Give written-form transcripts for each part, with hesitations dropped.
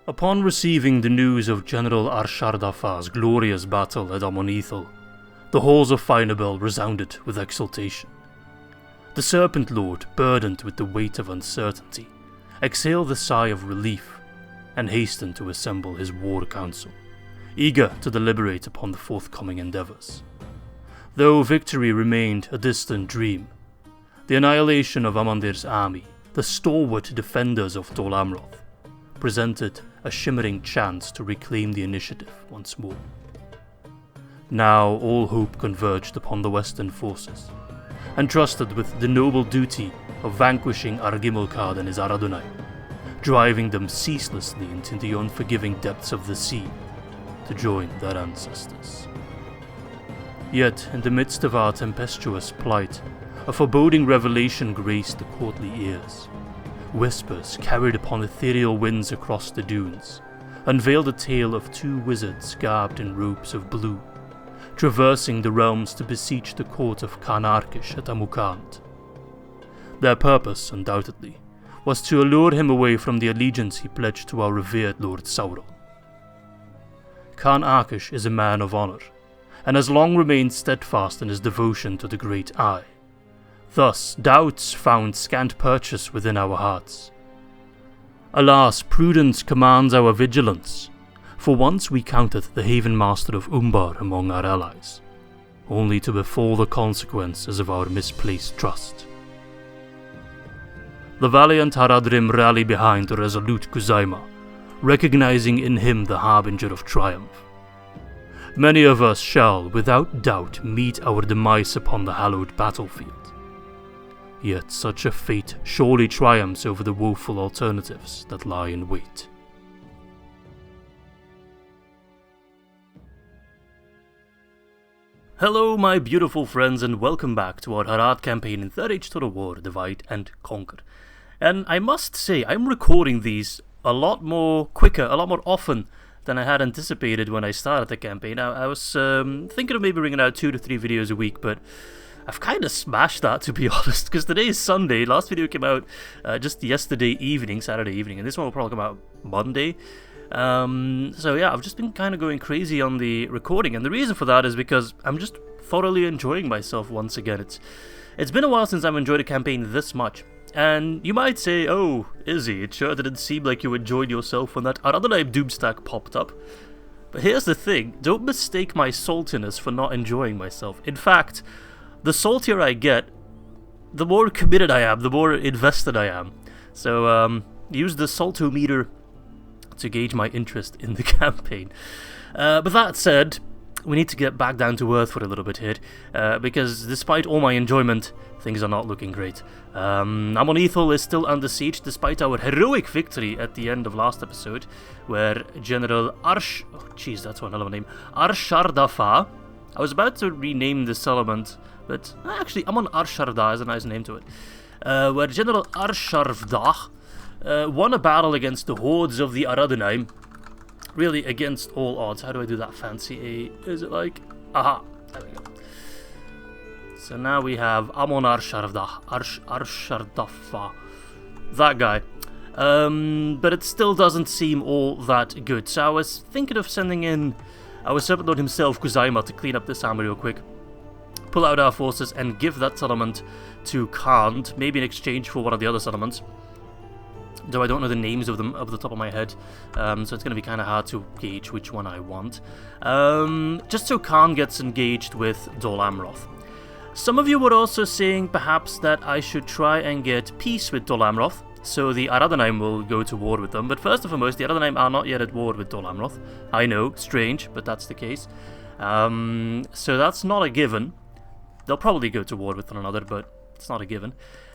Upon receiving the news of General Arshardafáh's glorious battle at Amon Eithel, the halls of Faen'Obel resounded with exultation. The Serpent Lord, burdened with the weight of uncertainty, exhaled the sigh of relief and hastened to assemble his war council, eager to deliberate upon the forthcoming endeavours. Though victory remained a distant dream, the annihilation of Amandir's army, the stalwart defenders of Dol Amroth, presented a shimmering chance to reclaim the initiative once more. Now all hope converged upon the Western forces, entrusted with the noble duty of vanquishing Ar-Gimilkhad and his Ar-Adunaim, driving them ceaselessly into the unforgiving depths of the sea to join their ancestors. Yet, in the midst of our tempestuous plight, a foreboding revelation graced the courtly ears. Whispers carried upon ethereal winds across the dunes unveiled a tale of two wizards garbed in robes of blue, traversing the realms to beseech the court of Khan Arkish at Amukant. Their purpose, undoubtedly, was to allure him away from the allegiance he pledged to our revered Lord Sauron. Khan Arkish is a man of honour, and has long remained steadfast in his devotion to the Great Eye. Thus, doubts found scant purchase within our hearts. Alas, prudence commands our vigilance, for once we counted the Haven Master of Umbar among our allies, only to befall the consequences of our misplaced trust. The valiant Haradrim rally behind the resolute Kuzaima, recognizing in him the harbinger of triumph. Many of us shall, without doubt, meet our demise upon the hallowed battlefield. Yet such a fate surely triumphs over the woeful alternatives that lie in wait. Hello my beautiful friends, and welcome back to our Harad campaign in 3rd Age Total War, Divide and Conquer. And I must say, I'm recording these a lot more often than I had anticipated when I started the campaign. I was thinking of maybe bringing out 2 to 3 videos a week, but I've kind of smashed that, to be honest, because today is Sunday. Last video came out just yesterday evening, Saturday evening, and this one will probably come out Monday. So yeah, I've just been kind of going crazy on the recording, and the reason for that is because I'm just thoroughly enjoying myself once again. It's been a while since I've enjoyed a campaign this much, and you might say, oh, Izzy, it sure didn't seem like you enjoyed yourself when that Ar-Adunaim Doomstack popped up. But here's the thing, don't mistake my saltiness for not enjoying myself. In fact, the saltier I get, the more committed I am, the more invested I am. So use the saltometer to gauge my interest in the campaign. But that said, we need to get back down to earth for a little bit here, because despite all my enjoyment, things are not looking great. Amon Eithel is still under siege despite our heroic victory at the end of last episode, where General Arshardafáh, I was about to rename the settlement, but actually Amon Arshardah is a nice name to it, where General Arshardafáh won a battle against the hordes of the Ar-Adunaim, really against all odds. How do I do that fancy? Is it like, aha, there we go. So now we have Amon Arsardafáh, that guy. But it still doesn't seem all that good. So I was thinking of sending in our Serpent Lord himself, Kuzaima, to clean up this army real quick, pull out our forces and give that settlement to Khand, maybe in exchange for one of the other settlements. Though I don't know the names of them off the top of my head, so it's going to be kind of hard to gauge which one I want. Just so Khan gets engaged with Dol Amroth. Some of you were also saying perhaps that I should try and get peace with Dol Amroth, so the Ar-Adunaim will go to war with them. But first and foremost, the Ar-Adunaim are not yet at war with Dol Amroth. I know, strange, but that's the case. So that's not a given. They'll probably go to war with one another, but it's not a given.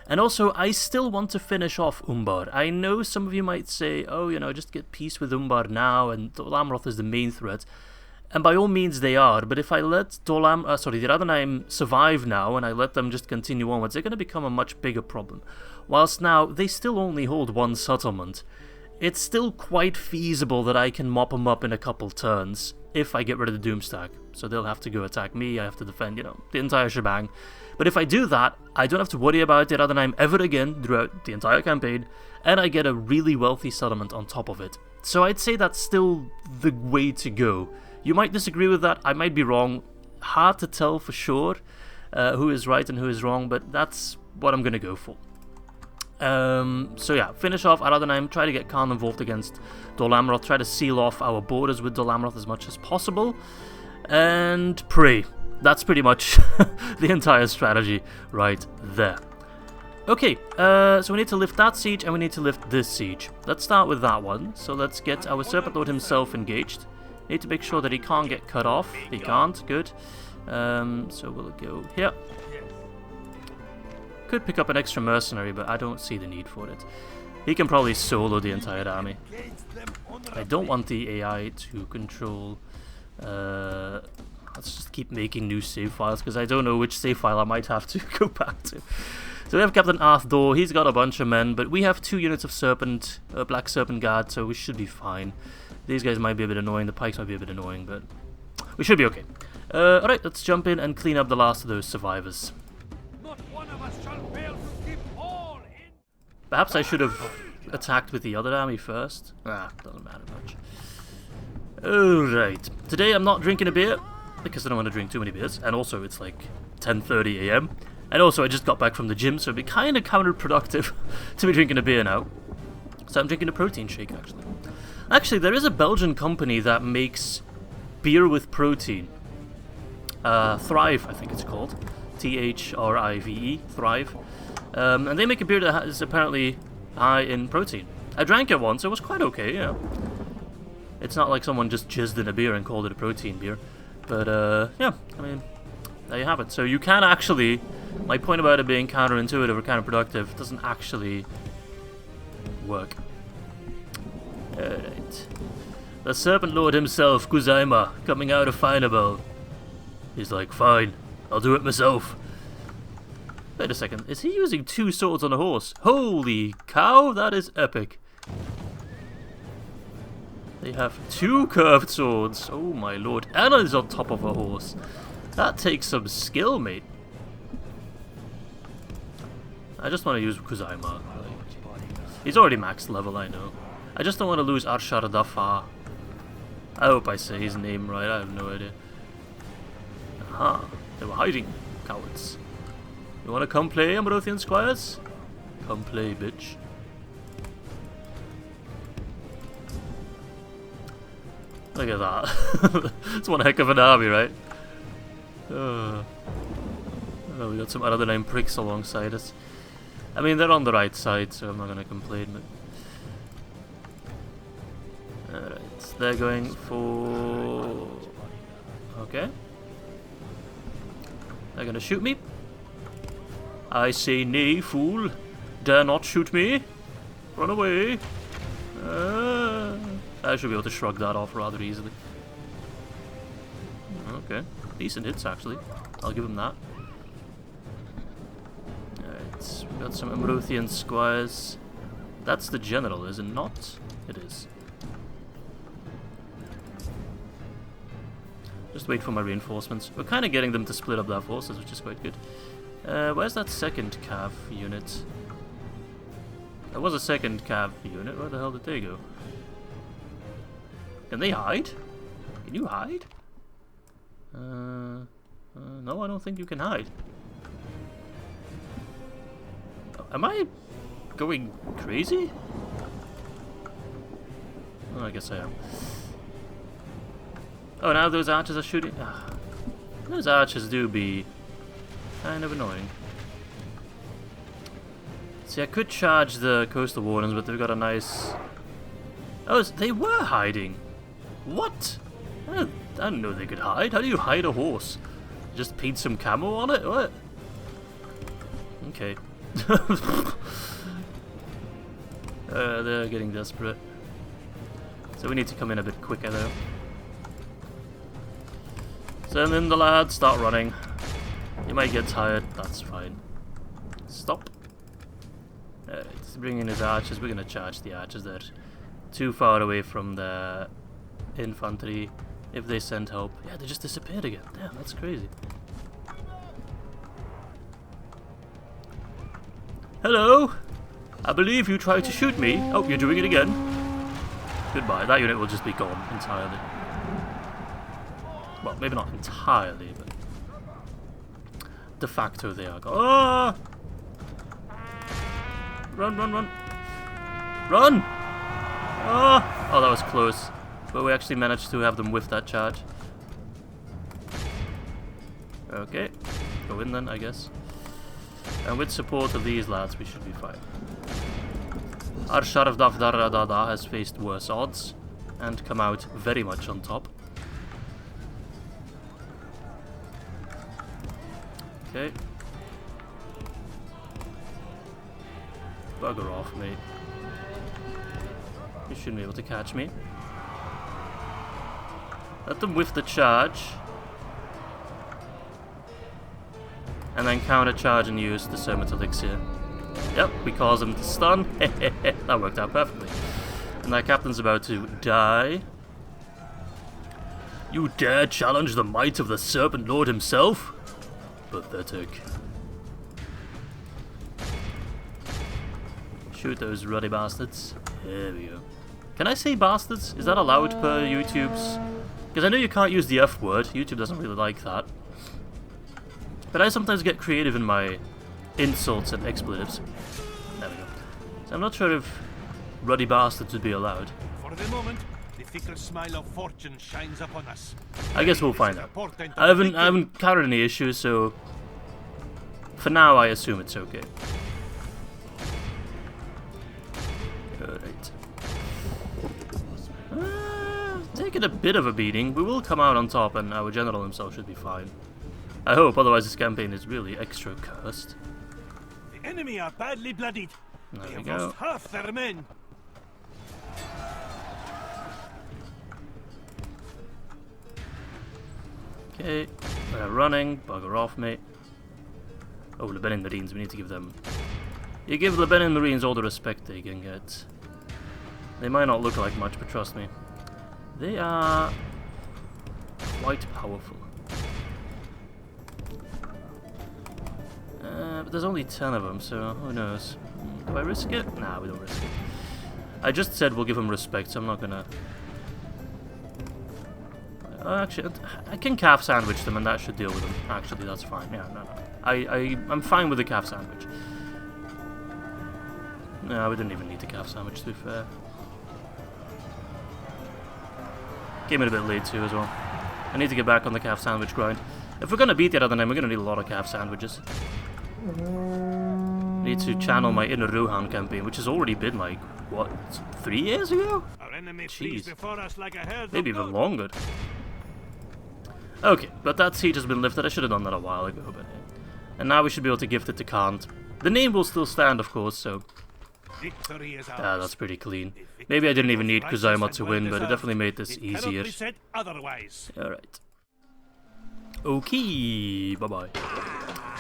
And also, I still want to finish off Umbar. I know some of you might say, oh, just get peace with Umbar now, and Dol Amroth is the main threat. And by all means they are, but if I let the Ar-Adunaim survive now, and I let them just continue onwards, they're going to become a much bigger problem. Whilst now, they still only hold one settlement it's still quite feasible that I can mop them up in a couple turns if I get rid of the Doomstack. So they'll have to go attack me, I have to defend, you know, the entire shebang. But if I do that, I don't have to worry about the Ar-Adunaim ever again throughout the entire campaign, and I get a really wealthy settlement on top of it. So I'd say that's still the way to go. You might disagree with that, I might be wrong. Hard to tell for sure who is right and who is wrong, but that's what I'm going to go for. So yeah, finish off Ar-Adunaim, try to get Khan involved against Dol Amroth, try to seal off our borders with Dol Amroth as much as possible, and pray. That's pretty much the entire strategy right there. Okay, so we need to lift that siege and we need to lift this siege. Let's start with that one. So let's get our Serpent Lord himself engaged. Need to make sure that he can't get cut off. He can't, good. So we'll go here. Could pick up an extra mercenary, but I don't see the need for it. He can probably solo the entire army. I don't want the AI to control... let's just keep making new save files, because I don't know which save file I might have to go back to. So we have Captain Ardûmir, he's got a bunch of men, but we have 2 units of Serpent, Black Serpent Guard, so we should be fine. These guys might be a bit annoying, the pikes might be a bit annoying, but we should be okay. Alright, let's jump in and clean up the last of those survivors. Not one of us shall fail to keep all in. Perhaps I should have attacked with the other army first. Doesn't matter much. Alright, today I'm not drinking a beer, because I don't want to drink too many beers, and also it's like 10:30 AM, and also I just got back from the gym, so it'd be kind of counterproductive to be drinking a beer now. So I'm drinking a protein shake, actually. Actually, there is a Belgian company that makes beer with protein. Thrive, I think it's called. Thrive, Thrive. And they make a beer that is apparently high in protein. I drank it once, it was quite okay, you know. It's not like someone just jizzed in a beer and called it a protein beer. But, yeah, I mean, there you have it. So you can actually, my point about it being counterintuitive or counterproductive doesn't actually work. Alright. The Serpent Lord himself, Kuzaima, coming out of Faen'Obel. He's like, fine, I'll do it myself. Wait a second, is he using 2 swords on a horse? Holy cow, that is epic. They have 2 curved swords. Oh my lord. Anna is on top of a horse. That takes some skill, mate. I just want to use Kuzaima. He's already maxed level, I know. I just don't want to lose Arshardafáh. I hope I say his name right, I have no idea. Aha, they were hiding, cowards. You want to come play, Amrothian squires? Come play, bitch. Look at that. It's one heck of an army, right? Oh, we got some Ar-Adunaim pricks alongside us. I mean, they're on the right side, so I'm not going to complain. But... Alright, they're going for... Okay. They're going to shoot me. I say nay, fool. Dare not shoot me. Run away. I should be able to shrug that off rather easily. Okay, decent hits actually. I'll give him that. Alright, we got some Amrothian squires. That's the general, is it not? It is. Just wait for my reinforcements. We're kind of getting them to split up their forces, which is quite good. Where's that second cav unit? There was a second cav unit. Where the hell did they go? Can they hide? Can you hide? No, I don't think you can hide. Am I going crazy? Oh, I guess I am. Oh, now those archers are shooting. Those archers do be kind of annoying. See, I could charge the coastal wardens, but they've got a nice... Oh, they were hiding. What? I didn't know they could hide. How do you hide a horse? Just paint some camo on it? What? Okay. They're getting desperate. So we need to come in a bit quicker though. Send in the lads, start running. You might get tired, that's fine. Stop. Bring in his archers, we're gonna charge the archers, they're too far away from the infantry if they send help. Yeah, they just disappeared again. Damn, that's crazy. Hello? I believe you tried to shoot me. Oh, you're doing it again. Goodbye. That unit will just be gone entirely. Well, maybe not entirely, but de facto they are gone. Ah! Run, run, run. Run! Ah! Oh, that was close. But we actually managed to have them whiff that charge. Okay. Go in then, I guess. And with support of these lads, we should be fine. Arshardafáh has faced worse odds and come out very much on top. Okay. Bugger off, mate. You shouldn't be able to catch me. Let them whiff the charge. And then counter-charge and use the serpent elixir. Yep, we cause them to stun. That worked out perfectly. And that captain's about to die. You dare challenge the might of the Serpent Lord himself? Pathetic. Shoot those ruddy bastards. There we go. Can I say bastards? Is that allowed per YouTube's? Because I know you can't use the F word. YouTube doesn't really like that. But I sometimes get creative in my insults and expletives. There we go. So I'm not sure if ruddy bastards would be allowed. For the moment, the fickle smile of fortune shines upon us. I guess we'll find out. I haven't encountered any issues, so for now I assume it's okay. Alright. Taking a bit of a beating. We will come out on top and our general himself should be fine. I hope, otherwise this campaign is really extra cursed. The enemy are badly bloodied. There They we have go. lost half their men. Okay, they're running. Bugger off, mate. Oh, Lebanon Marines, we need to give them... You give Lebanon Marines all the respect they can get. They might not look like much, but trust me. They are... quite powerful. But there's only 10 of them, so who knows. Do I risk it? Nah, we don't risk it. I just said we'll give them respect, so I'm not gonna... actually, I can calf sandwich them and that should deal with them. Actually, that's fine. Yeah, no. I'm fine with the calf sandwich. No, we didn't even need the calf sandwich, to be fair. Came in a bit late too, as well. I need to get back on the calf sandwich grind. If we're gonna beat the Adunaim, we're gonna need a lot of calf sandwiches. Need to channel my inner Rohan campaign, which has already been like, what, 3 years ago? Our enemy flees before us like a herd Maybe of even goats. longer. Okay, but that siege has been lifted. I should have done that a while ago, but... And now we should be able to gift it to Kant. The name will still stand, of course, so... Victory is ours. Ah, that's pretty clean. Maybe I didn't even need Kuzaima to win, but it definitely made this It cannot easier. be said otherwise. Alright. Okay, bye-bye.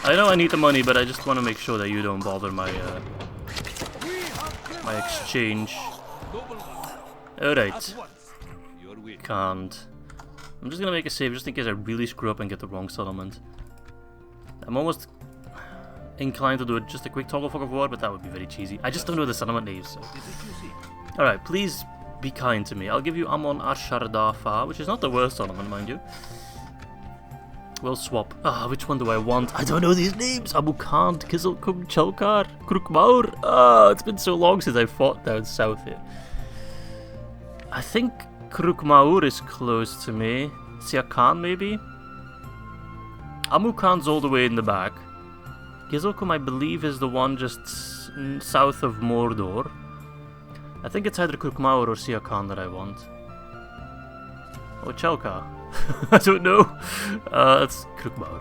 I know I need the money, but I just want to make sure that you don't bother my, my exchange. Alright. Can't. I'm just gonna make a save just in case I really screw up and get the wrong settlement. I'm almost inclined to do just a quick toggle fog of war, but that would be very cheesy. I just don't know the settlement names, so... Alright, please be kind to me. I'll give you Amon Eithel, which is not the worst settlement, mind you. We'll swap. Ah, which one do I want? I don't know these names. Amukand, Kizilkum, Chelkar, Krukmaur. Ah, it's been so long since I fought down south here. I think Krukmaur is close to me. Siakan, maybe? Amukand's all the way in the back. Kizilkum, I believe, is the one just south of Mordor. I think it's either Krukmaur or Siakan that I want. Or Chelkar. I don't know. It's Krukmaur.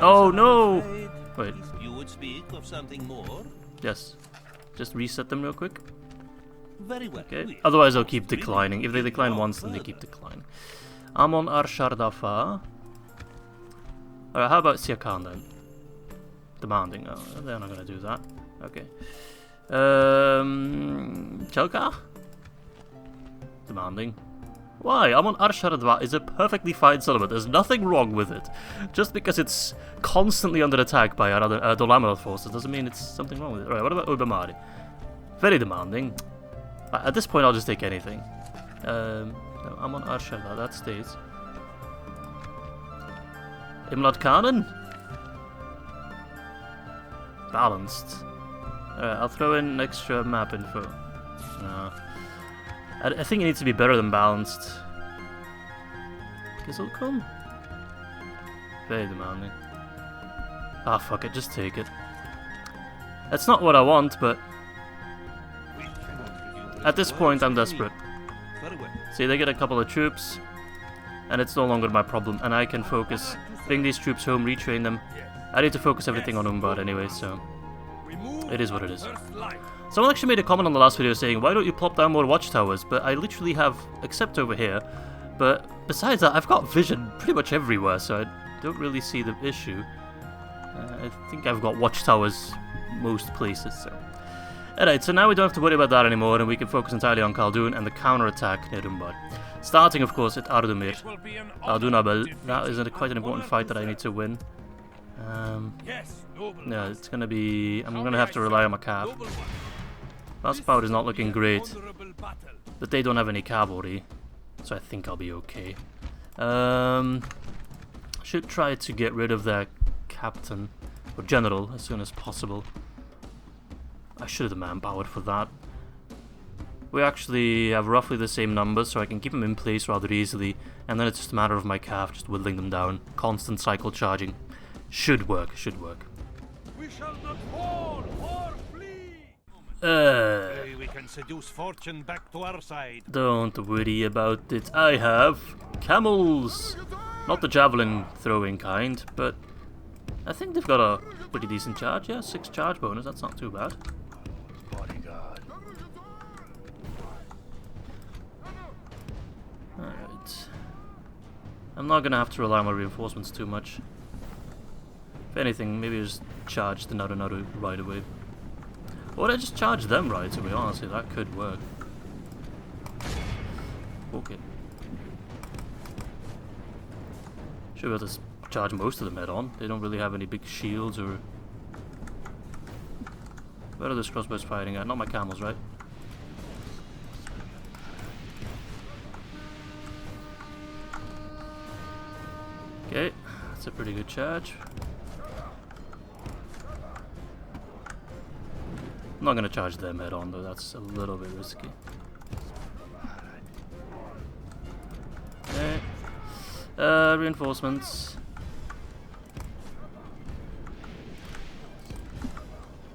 Oh no! Wait. If you would speak of something more. Yes. Just reset them real quick. Very well. Okay. Otherwise they'll keep declining. If they decline once, then they keep declining. Amon Arshardafáh. Alright, how about Siakan then? Demanding. Oh, they're not gonna do that. Okay. Chelka? Demanding. Why? Amon Eithel is a perfectly fine settlement. There's nothing wrong with it. Just because it's constantly under attack by Dol Amroth forces doesn't mean it's something wrong with it. Right, what about Ubamari? Very demanding. At this point, I'll just take anything. No, Amon Eithel, that stays. Imlad Khanan? Balanced. Alright, I'll throw in extra map info. No. I think it needs to be better than balanced. Guess it'll come. Very demanding. Ah, fuck it, just take it. That's not what I want, but at this point I'm desperate. See, they get a couple of troops, and it's no longer my problem, and I can focus, bring these troops home, retrain them. I need to focus everything on Umbar anyway, so it is what it is. Someone actually made a comment on the last video saying, why don't you plop down more watchtowers? But I literally have, except over here, but besides that, I've got vision pretty much everywhere, so I don't really see the issue. I think I've got watchtowers most places, so. Alright, so now we don't have to worry about that anymore, and we can focus entirely on Khaldun and the counter-attack near Umbar. Starting, of course, at Ardûmir. Ardûmir. That is quite an important fight that I need to win. Yeah, it's gonna be... I'm gonna have to rely on my cav. Last power is not looking great, but they don't have any cavalry, so I think I'll be okay. Should try to get rid of their captain, or general, as soon as possible. I should have manpowered for that. We actually have roughly the same numbers, so I can keep them in place rather easily, and then it's just a matter of my cav just whittling them down. Constant cycle charging. Should work, should work. We shall not fall or flee. Maybe we can seduce fortune back to our side. Don't worry about it. I have camels. Not the javelin throwing kind, but I think they've got a pretty decent charge. Yeah, 6 charge bonus. That's not too bad. Bodyguard. Alright. I'm not gonna have to rely on my reinforcements too much. If anything, maybe just charge the Naru right away. Or I just charge them right away, honestly, that could work. Okay. Should be able to charge most of them head on. They don't really have any big shields or... Where are those crossbows firing at? Not my camels, right? Okay, that's a pretty good charge. I'm not going to charge them head on though, that's a little bit risky. Okay. Reinforcements.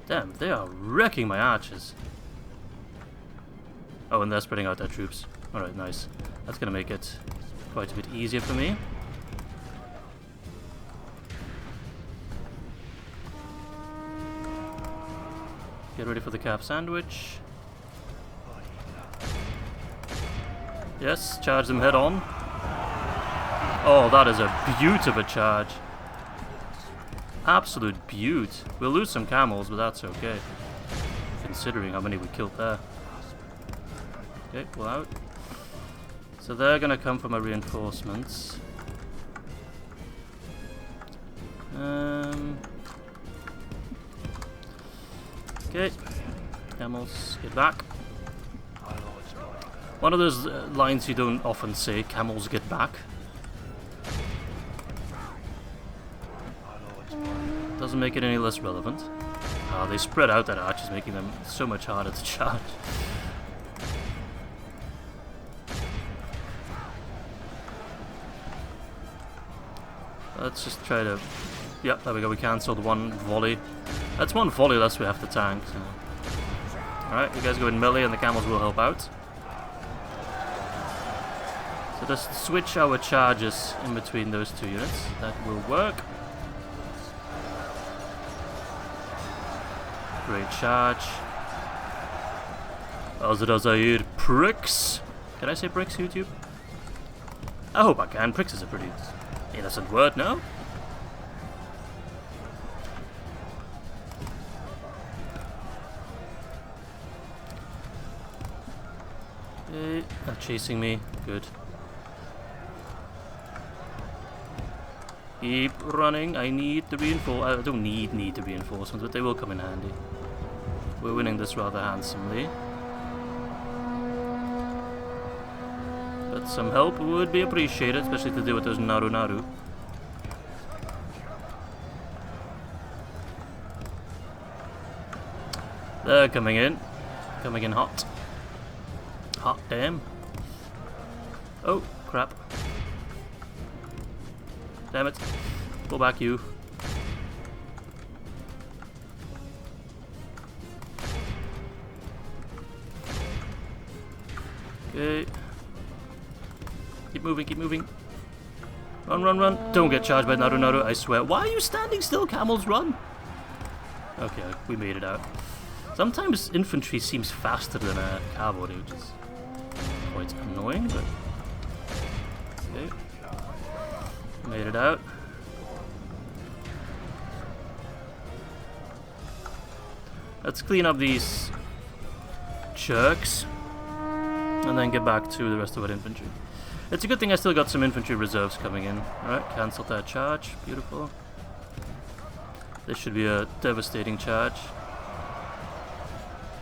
Damn, they are wrecking my archers. Oh, and they're spreading out their troops. Alright, nice. That's going to make it quite a bit easier for me. Get ready for the calf sandwich. Yes, charge them head on. Oh, that is a beaut of a charge. Absolute beaut. We'll lose some camels, but that's okay. Considering how many we killed there. Okay, pull out. So they're gonna come for my reinforcements. Okay, camels, get back. One of those lines you don't often say, camels get back. Doesn't make it any less relevant. They spread out their archers, making them so much harder to charge. Let's just try to... Yep, there we go, we cancelled one volley. That's one volley less we have to tank. So. Alright, you guys go in melee and the camels will help out. So just switch our charges in between those two units. That will work. Great charge. Azrazair pricks. Can I say pricks, YouTube? I hope I can. Pricks is a pretty innocent word, no? Okay, not chasing me. Good. Keep running. I need to reinforce. I don't need to reinforcements, but they will come in handy. We're winning this rather handsomely. But some help would be appreciated, especially to deal with those Naru. They're coming in. Coming in hot. Hot damn. Oh, crap. Damn it. Pull back, you. Okay. Keep moving, keep moving. Run, run, run. Don't get charged by Naru, I swear. Why are you standing still, camels? Run! Okay, we made it out. Sometimes infantry seems faster than cavalry, which is quite annoying, but... Okay. Made it out. Let's clean up these jerks and then get back to the rest of our infantry. It's a good thing I still got some infantry reserves coming in. Alright, cancel that charge. Beautiful. This should be a devastating charge.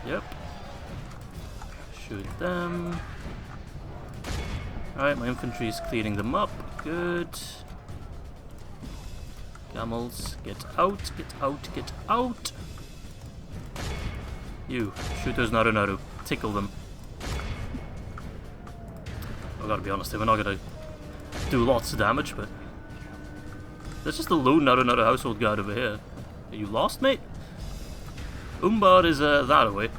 Yep. Shoot them. Alright, my infantry is cleaning them up. Good. Camels, get out, get out, get out! You, shoot those Naru. Tickle them. I gotta be honest, we're not gonna do lots of damage, but... There's just a lone Naru household guard over here. Are you lost, mate? Umbar is that away.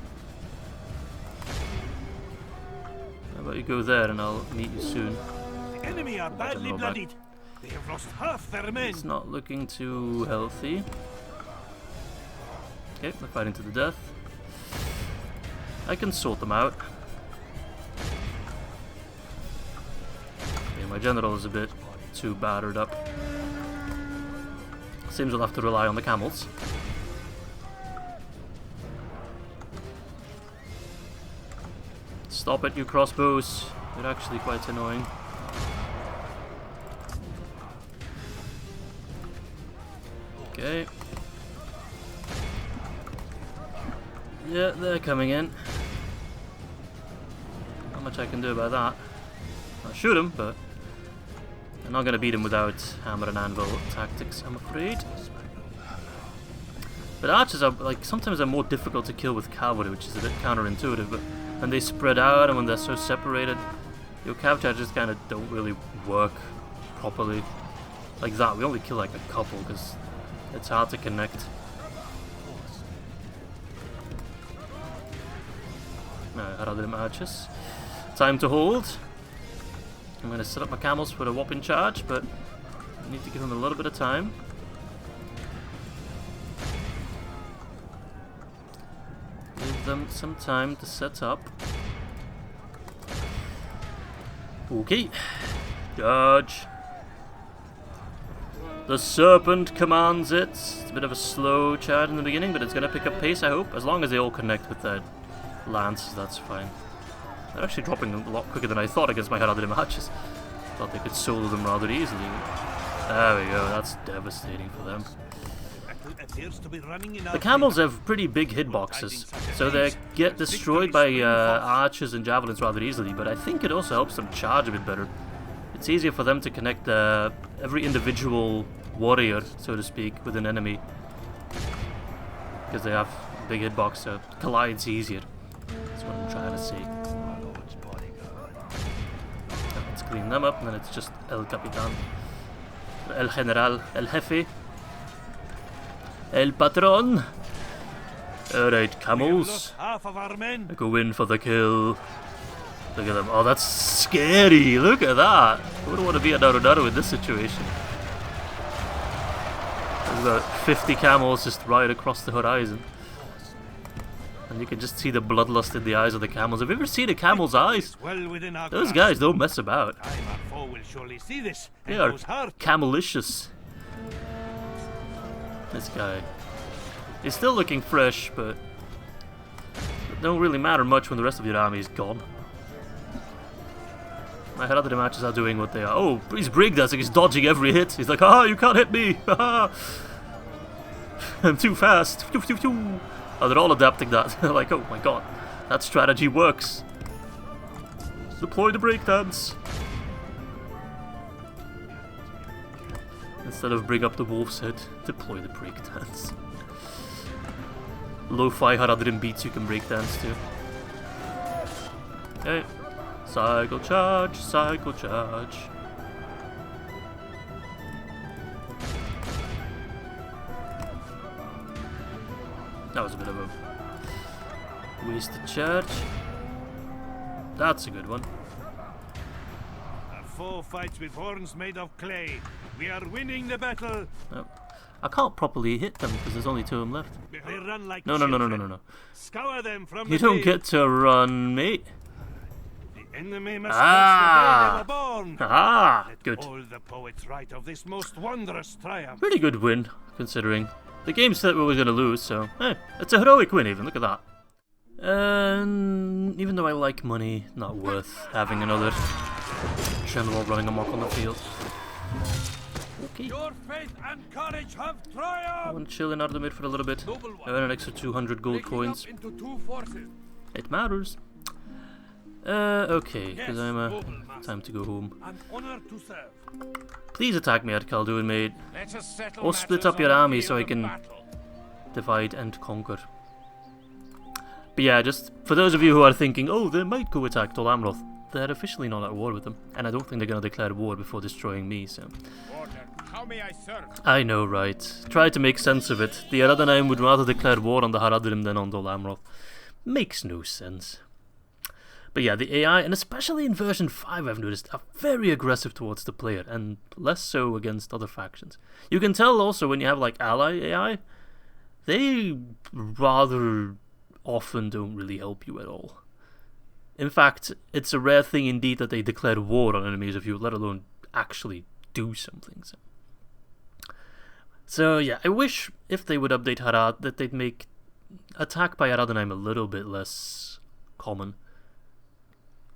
How about you go there and I'll meet you soon. The enemy are badly bloodied. They have lost half their men. It's not looking too healthy. Okay, they're fighting to the death. I can sort them out. Okay, my general is a bit too battered up. Seems we'll have to rely on the camels. Stop it, you crossbows. They're actually quite annoying. Okay. Yeah, they're coming in. Not much I can do about that. I'll shoot them, but I'm not going to beat them without hammer and anvil tactics, I'm afraid. But archers are, like, sometimes they're more difficult to kill with cavalry, which is a bit counterintuitive, but when they spread out and when they're so separated, your cav charges kind of don't really work properly. Like that, we only kill like a couple because it's hard to connect. Alright, Adunaim archers. Time to hold. I'm going to set up my camels for a whopping charge, but I need to give them a little bit of time. Give them some time to set up. Okay. Charge. The serpent commands it. It's a bit of a slow charge in the beginning, but it's going to pick up pace, I hope. As long as they all connect with their lance, that's fine. They're actually dropping a lot quicker than I thought against my Harad matches. Thought they could solo them rather easily. There we go, that's devastating for them. The camels have pretty big hitboxes, so they get destroyed by archers and javelins rather easily, but I think it also helps them charge a bit better. It's easier for them to connect every individual warrior, so to speak, with an enemy. Because they have big hitbox, so it collides easier. That's what I'm trying to say. Let's clean them up, and then it's just El Capitan, El General, El Jefe, El Patron. Alright, camels. Half of our men. Go in for the kill. Look at them. Oh, that's scary. Look at that. I wouldn't want to be a Naru in this situation. There's about 50 camels just right across the horizon. And you can just see the bloodlust in the eyes of the camels. Have you ever seen a camel's eyes? Those guys don't mess about. They are camelicious. This guy. He's still looking fresh, but it don't really matter much when the rest of your army is gone. My Haradrim matches are doing what they are. Oh, he's breakdancing, he's dodging every hit. He's like, ah, you can't hit me. I'm too fast. Oh, they're all adapting that. They're like, oh my god, that strategy works. Deploy the breakdance. Instead of bring up the wolf's head, deploy the breakdance. Lo-fi Haradrim beats you can breakdance too. Okay. Cycle charge, cycle charge. That was a bit of a wasted charge. That's a good one. A foe fights with horns made of clay. We are winning the battle. Oh. I can't properly hit them because there's only 2 of them left. They run like No. Scour them from You don't get to run, mate. The enemy must rest the day they were born. Ah, Let good. all the poets write of this most wondrous triumph. Pretty good win, considering. The game said we were going to lose, so hey, it's a heroic win even, look at that. Even though I like money, not worth having another general running amok on the field. Okay. Your faith and courage have I triumphed. want to chill in Ardûmir for a little bit. I earn an extra 200 gold Breaking coins. up into 2 forces. It matters. Okay, because Yes, I'm noble master. time to go home. An honor to serve. Please attack me at Khaldun, mate. Let us settle Or split matters up your on the army so field I of can battle. divide and conquer. But yeah, just for those of you who are thinking, oh, they might go attack Dol Amroth, they're officially not at war with them, and I don't think they're going to declare war before destroying me, so... Order. How may I serve? I know, right. Try to make sense of it. The Ar-Adunaim would rather declare war on the Haradrim than on Dol Amroth. Makes no sense. But yeah, the AI, and especially in version 5 I've noticed, are very aggressive towards the player, and less so against other factions. You can tell also when you have like ally AI, they rather often don't really help you at all. In fact, it's a rare thing indeed that they declare war on enemies of you, let alone actually do something. So yeah, I wish if they would update Harad that they'd make attack by Ar-Adunaim a little bit less common.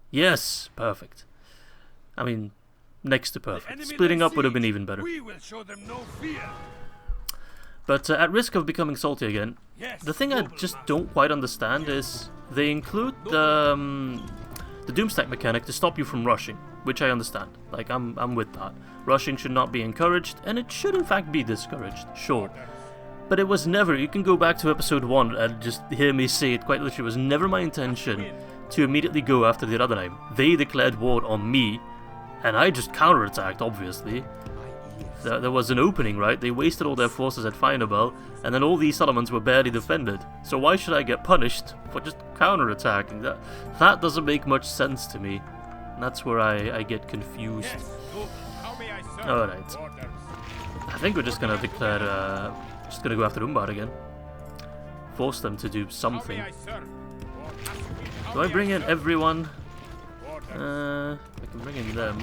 Yes, perfect. I mean, next to The perfect. enemy Splitting lays up would have been siege. even better. We will show them no fear. But at risk of becoming salty again, Yes, the thing I noble just master. don't quite understand is they include the Doomstack mechanic to stop you from rushing, which I understand. Like, I'm with that. Rushing should not be encouraged, and it should in fact be discouraged, sure. But it was never, you can go back to episode 1 and just hear me say it quite literally, it was never my intention to immediately go after the Adunaim. They declared war on me, and I just counterattacked, obviously. There was an opening, right? They wasted all their forces at Faen'Obel, and then all these settlements were barely defended. So why should I get punished for just counterattacking? That doesn't make much sense to me. And that's where I get confused. Yes, noble. How may I serve? Alright. Orders. I think we're just gonna declare, just gonna go after Umbar again. Force them to do How something. may I serve? How Do I may bring in serve? everyone? Orders. I can bring in them.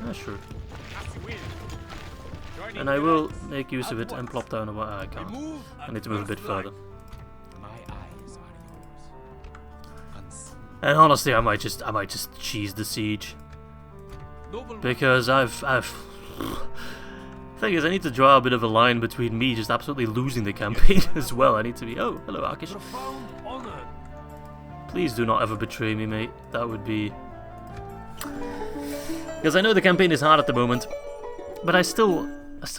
Orders. Sure. As you will. Joining And I will units. make use of it At and once. plop down a I can't. Remove I need to move a bit first line. further. My eyes are yours. Unseen. And honestly, I might just cheese the siege. Noble Because I've thing is, I need to draw a bit of a line between me just absolutely losing the campaign as well. I need to be, oh, hello Arkish. profound honor. Please do not ever betray me, mate. That would be... Because I know the campaign is hard at the moment, but I still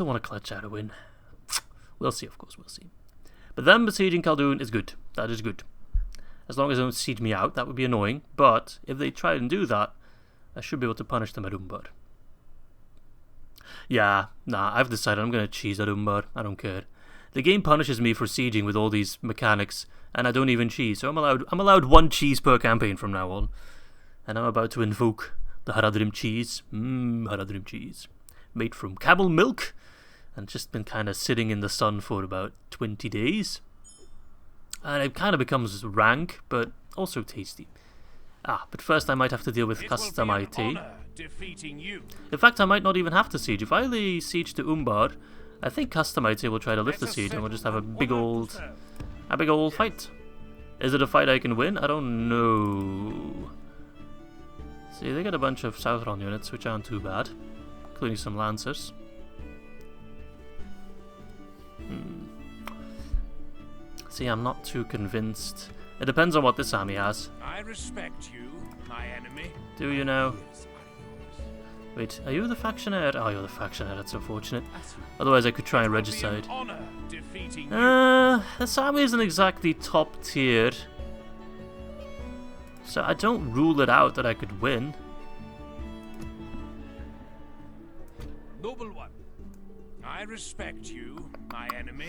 want to clutch out a win. We'll see, of course, we'll see. But them besieging Khaldun is good. That is good. As long as they don't siege me out, that would be annoying. But if they try and do that, I should be able to punish them at Umbar. Yeah, nah, I've decided I'm going to cheese at Umbar. I don't care. The game punishes me for sieging with all these mechanics, and I don't even cheese. So I'm allowed 1 cheese per campaign from now on. And I'm about to invoke the Haradrim cheese. Haradrim cheese. Made from camel milk, and just been kind of sitting in the sun for about 20 days. And it kind of becomes rank, but also tasty. But first I might have to deal with It will be an Castamaite. honor defeating you. In fact, I might not even have to siege. If I lay siege to Umbar, I think Castamaite will try to lift the Let us siege, and we'll just have a settle big honor to old serve. fight. Is it a fight I can win? I don't know. See, they got a bunch of Southron units, which aren't too bad, including some Lancers. See, I'm not too convinced. It depends on what this army has. I respect you, my enemy. Do you know? Yours are yours. Wait, are you the faction head? Oh, you're the faction head, that's unfortunate. Otherwise I could try and regicide. It will be an honor defeating you. This army isn't exactly top tier. So I don't rule it out that I could win. Noble one. I respect you, my enemy.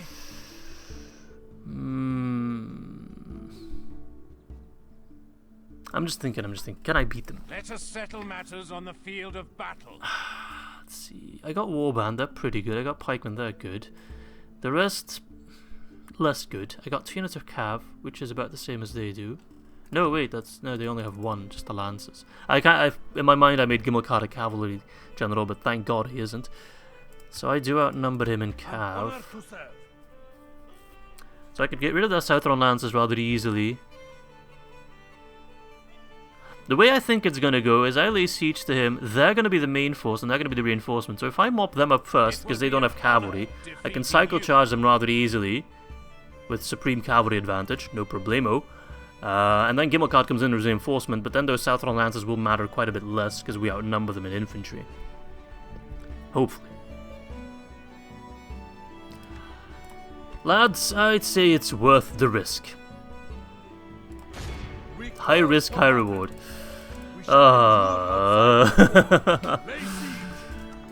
I'm just thinking, can I beat them? Let us settle matters on the field of battle. Let's see. I got Warband, they're pretty good. I got Pikemen, they're good. The rest, less good. I got 2 units of Cav, which is about the same as they do. No, wait, no, they only have 1, just the Lancers. In my mind, I made Gimilkhad a cavalry general, but thank God he isn't. So I do outnumber him in Cav. So I could get rid of their Southron Lancers rather easily. The way I think it's going to go is I lay siege to him, they're going to be the main force and they're going to be the reinforcement. So if I mop them up first, because they don't have cavalry, I can cycle charge them rather easily with supreme cavalry advantage, no problemo. And then Gimilkhad comes in as reinforcement, but then those Southron Lancers will matter quite a bit less because we outnumber them in infantry. Hopefully. Lads, I'd say it's worth the risk. High risk, high reward.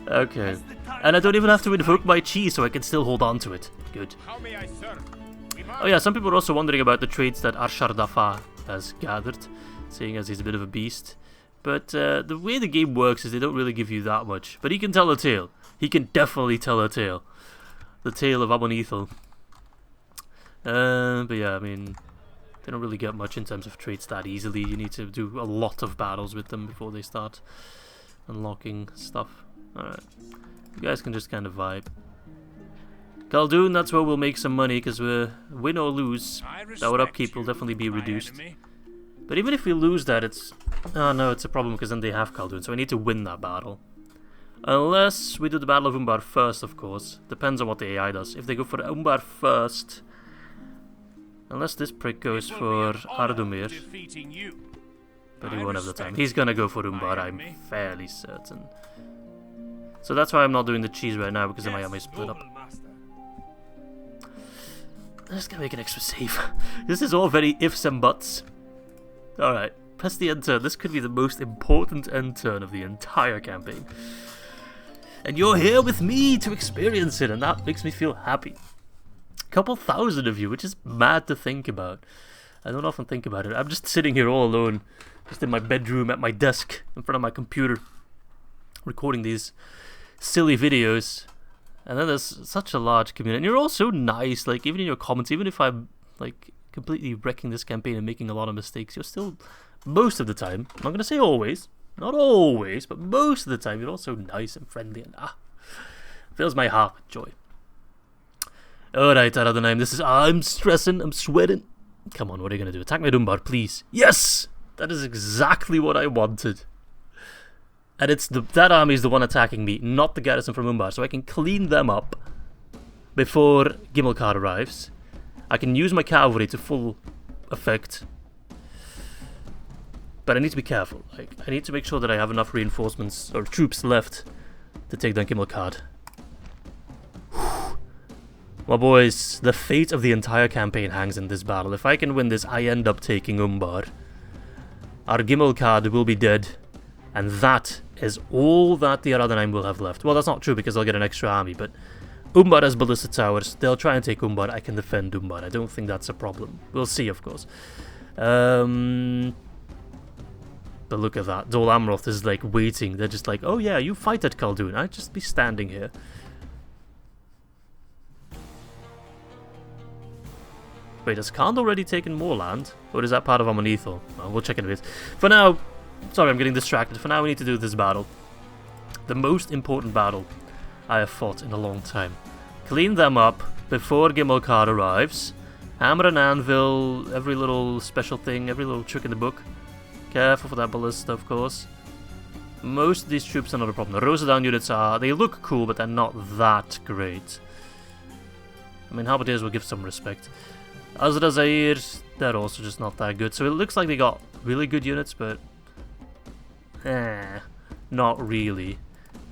Okay. And I don't even have to invoke my chi, so I can still hold on to it. Good. How may I serve? Oh yeah, some people are also wondering about the traits that Arshardafáh has gathered, seeing as he's a bit of a beast. But the way the game works is they don't really give you that much. But he can tell a tale. He can definitely tell a tale. The tale of Amon Eithel. But yeah, I mean, they don't really get much in terms of traits that easily. You need to do a lot of battles with them before they start unlocking stuff. Alright. You guys can just kind of vibe. Khaldun, that's where we'll make some money, because we're win or lose, our upkeep will definitely be reduced. But even if we lose that, it's... Oh no, it's a problem, because then they have Khaldun, so I need to win that battle. Unless we do the Battle of Umbar first, of course. Depends on what the AI does. If they go for Umbar first... Unless this prick goes for Ardûmir. But he won't have the time. He's gonna go for Umbar, I'm fairly certain. So that's why I'm not doing the cheese right now, because then my army split up. I'm just gonna make an extra save. This is all very ifs and buts. Alright, press the end turn. This could be the most important end turn of the entire campaign. And you're here with me to experience it, and that makes me feel happy. A couple thousand of you, which is mad to think about. I don't often think about it. I'm just sitting here all alone, just in my bedroom at my desk, in front of my computer, recording these silly videos. And then there's such a large community. And you're all so nice, like, even in your comments, even if I'm, like, completely wrecking this campaign and making a lot of mistakes, you're still, most of the time, I'm not going to say always, not always, but most of the time, you're all so nice and friendly, and fills my heart with joy. Alright, Ar-Adunaim, this is, I'm stressing, I'm sweating. Come on, what are you going to do? Attack me at Umbar, please. Yes! That is exactly what I wanted. And it's that army is the one attacking me, not the garrison from Umbar. So I can clean them up before Gimilkhad arrives. I can use my cavalry to full effect. But I need to be careful. Like, I need to make sure that I have enough reinforcements or troops left to take down Gimilkhad. Well, boys, the fate of the entire campaign hangs in this battle. If I can win this, I end up taking Umbar. Ar-Gimilkhad will be dead. And that is all that the Adunaim will have left. Well, that's not true because they'll get an extra army, but Umbar has ballista towers. They'll try and take Umbar. I can defend Umbar. I don't think that's a problem. We'll see, of course. But look at that. Dol Amroth is like waiting. They're just like, oh yeah, you fight at Khaldun. I'd just be standing here. Wait, has Khan already taken more land? Or is that part of Amon Eithel? Well, we'll check in a bit. For now... Sorry, I'm getting distracted. For now, we need to do this battle. The most important battle I have fought in a long time. Clean them up before Gimilkhad arrives. Hammer and anvil, every little special thing, every little trick in the book. Careful for that ballista, of course. Most of these troops are not a problem. The Rosadown units are... They look cool, but they're not that great. I mean, Halberdiers will give some respect. Azra Zair, they're also just not that good. So it looks like they got really good units, but... not really.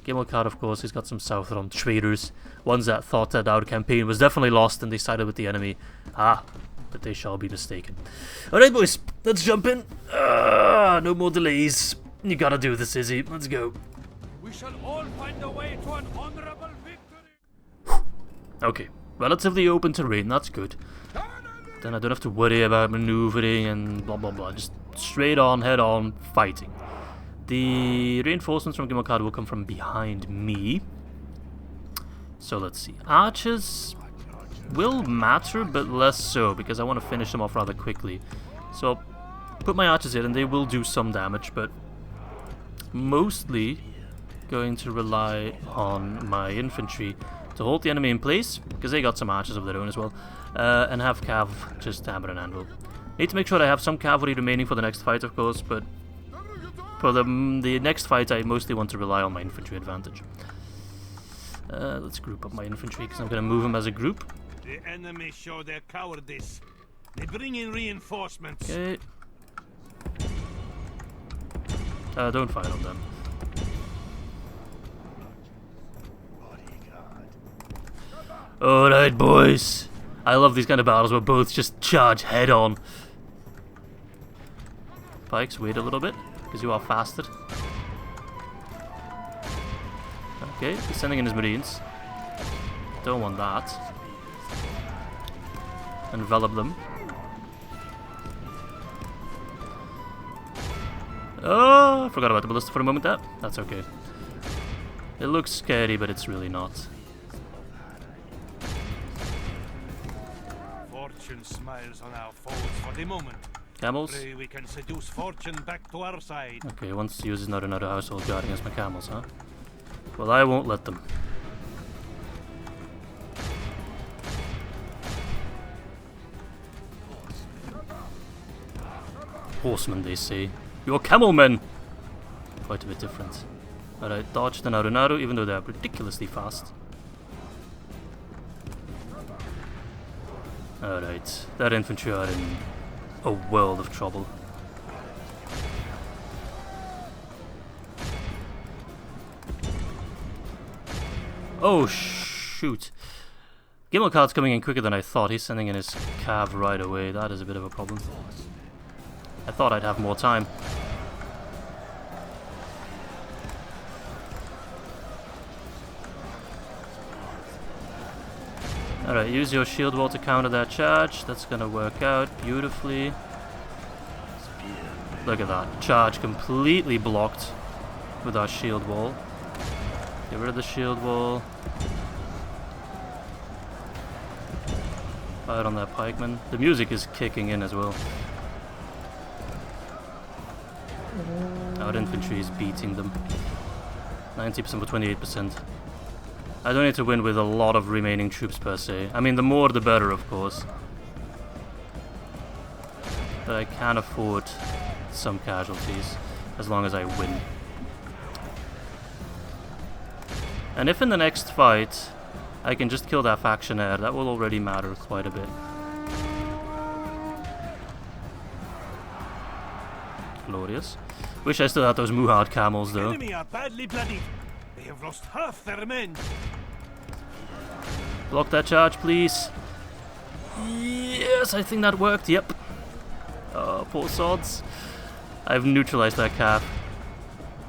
Gimilkhad, of course, he's got some Southron traders. Ones that thought that our campaign was definitely lost and they sided with the enemy. But they shall be mistaken. Alright, boys, let's jump in. No more delays. You gotta do this, Izzy. Let's go. We shall all find a way to an honorable victory. Okay, relatively open terrain, that's good. Then I don't have to worry about maneuvering and blah blah blah. Just straight on, head on, fighting. The reinforcements from Gimilkhad will come from behind me. So let's see. Archers will matter, but less so, because I want to finish them off rather quickly. So I'll put my archers in, and they will do some damage, but mostly going to rely on my infantry to hold the enemy in place, because they got some archers of their own as well, and have cav just hammer and anvil. Need to make sure I have some cavalry remaining for the next fight, of course, but for the next fight I mostly want to rely on my infantry advantage. Let's group up my infantry, because I'm going to move them as a group. The enemy show their cowardice. They bring in reinforcements. Okay. Don't fire on them. Alright, boys. I love these kind of battles where both just charge head on. Pikes, wait a little bit, because you are faster. Okay, he's sending in his marines. Don't want that. Envelop them. Oh, I forgot about the ballista for a moment there. That's okay. It looks scary, but it's really not. Fortune smiles on our foes for the moment. Camels? Pray we can seduce fortune back to our side. Okay, wants to use another household guard against my camels, huh? Well, I won't let them. Horsemen, they say. You're camel men! Quite a bit different. Alright, dodge the Naru, even though they're ridiculously fast. Alright, that infantry are in a world of trouble. Oh, shoot. Gimilkhad's coming in quicker than I thought. He's sending in his cav right away. That is a bit of a problem. I thought I'd have more time. Alright, use your shield wall to counter that charge. That's gonna work out beautifully. Look at that. Charge completely blocked with our shield wall. Get rid of the shield wall. Fire on that pikeman. The music is kicking in as well. Our infantry is beating them. 90% for 28%. I don't need to win with a lot of remaining troops per se. I mean, the more the better, of course. But I can afford some casualties as long as I win. And if in the next fight I can just kill that factionaire, that will already matter quite a bit. Glorious. Wish I still had those Muhad camels though. Enemy are badly bloodied. They have lost half their men. Block that charge, please. Yes, I think that worked. Yep. Oh, poor sods. I've neutralized that calf.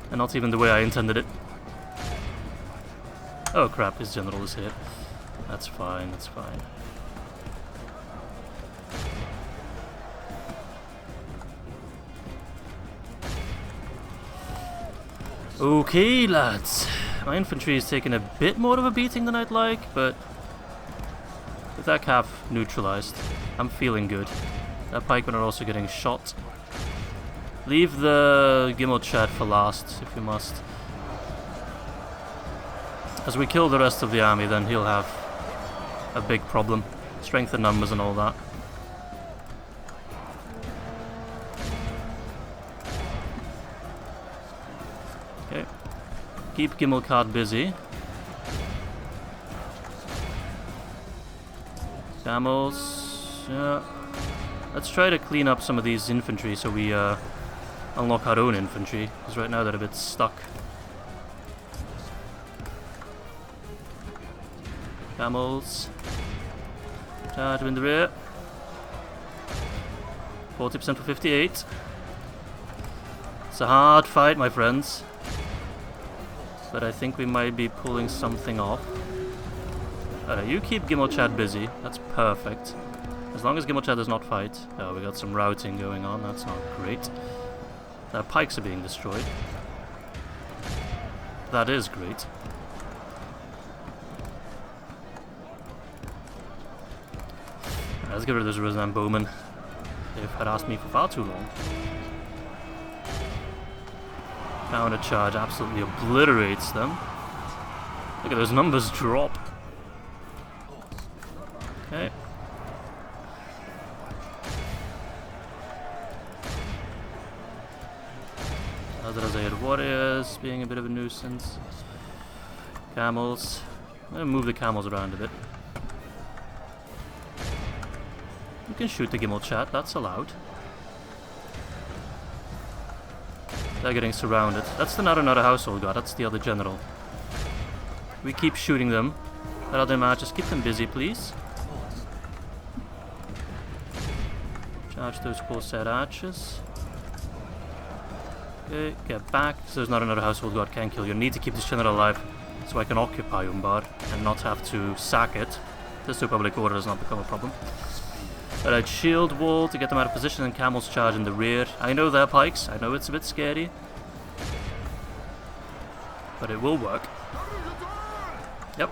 And not even the way I intended it. Oh crap, his general is here. That's fine, that's fine. Okay, lads. My infantry is taking a bit more of a beating than I'd like, but with that calf neutralized, I'm feeling good. That pikemen are also getting shot. Leave the Gimilkhad for last, if you must. As we kill the rest of the army, then he'll have a big problem. Strength in numbers and all that. Keep Gimilkhad busy. Camels. Yeah. Let's try to clean up some of these infantry so we unlock our own infantry, because right now they're a bit stuck. Camels. Charge in the rear. 40% for 58. It's a hard fight, my friends. But I think we might be pulling something off. Alright, you keep Gimilkhad busy. That's perfect. As long as Gimilkhad does not fight. Oh, we got some routing going on. That's not great. Their pikes are being destroyed. That is great. Let's get rid of those resounded bowmen. They've harassed me for far too long. Counter charge absolutely obliterates them. Look at those numbers drop. Okay. Other warriors being a bit of a nuisance. Camels. I'm gonna move the camels around a bit. You can shoot the Gimilkhad, that's allowed. They're getting surrounded. That's the Ardûmir household guard, that's the other general. We keep shooting them. Ardûmir, just keep them busy, please. Charge those Corsair archers. Okay, get back. So there's not another household guard can kill you. Need to keep this general alive so I can occupy Umbar and not have to sack it. This to public order does not become a problem. Alright, shield wall to get them out of position and camels charge in the rear. I know they're pikes, I know it's a bit scary. But it will work. Yep.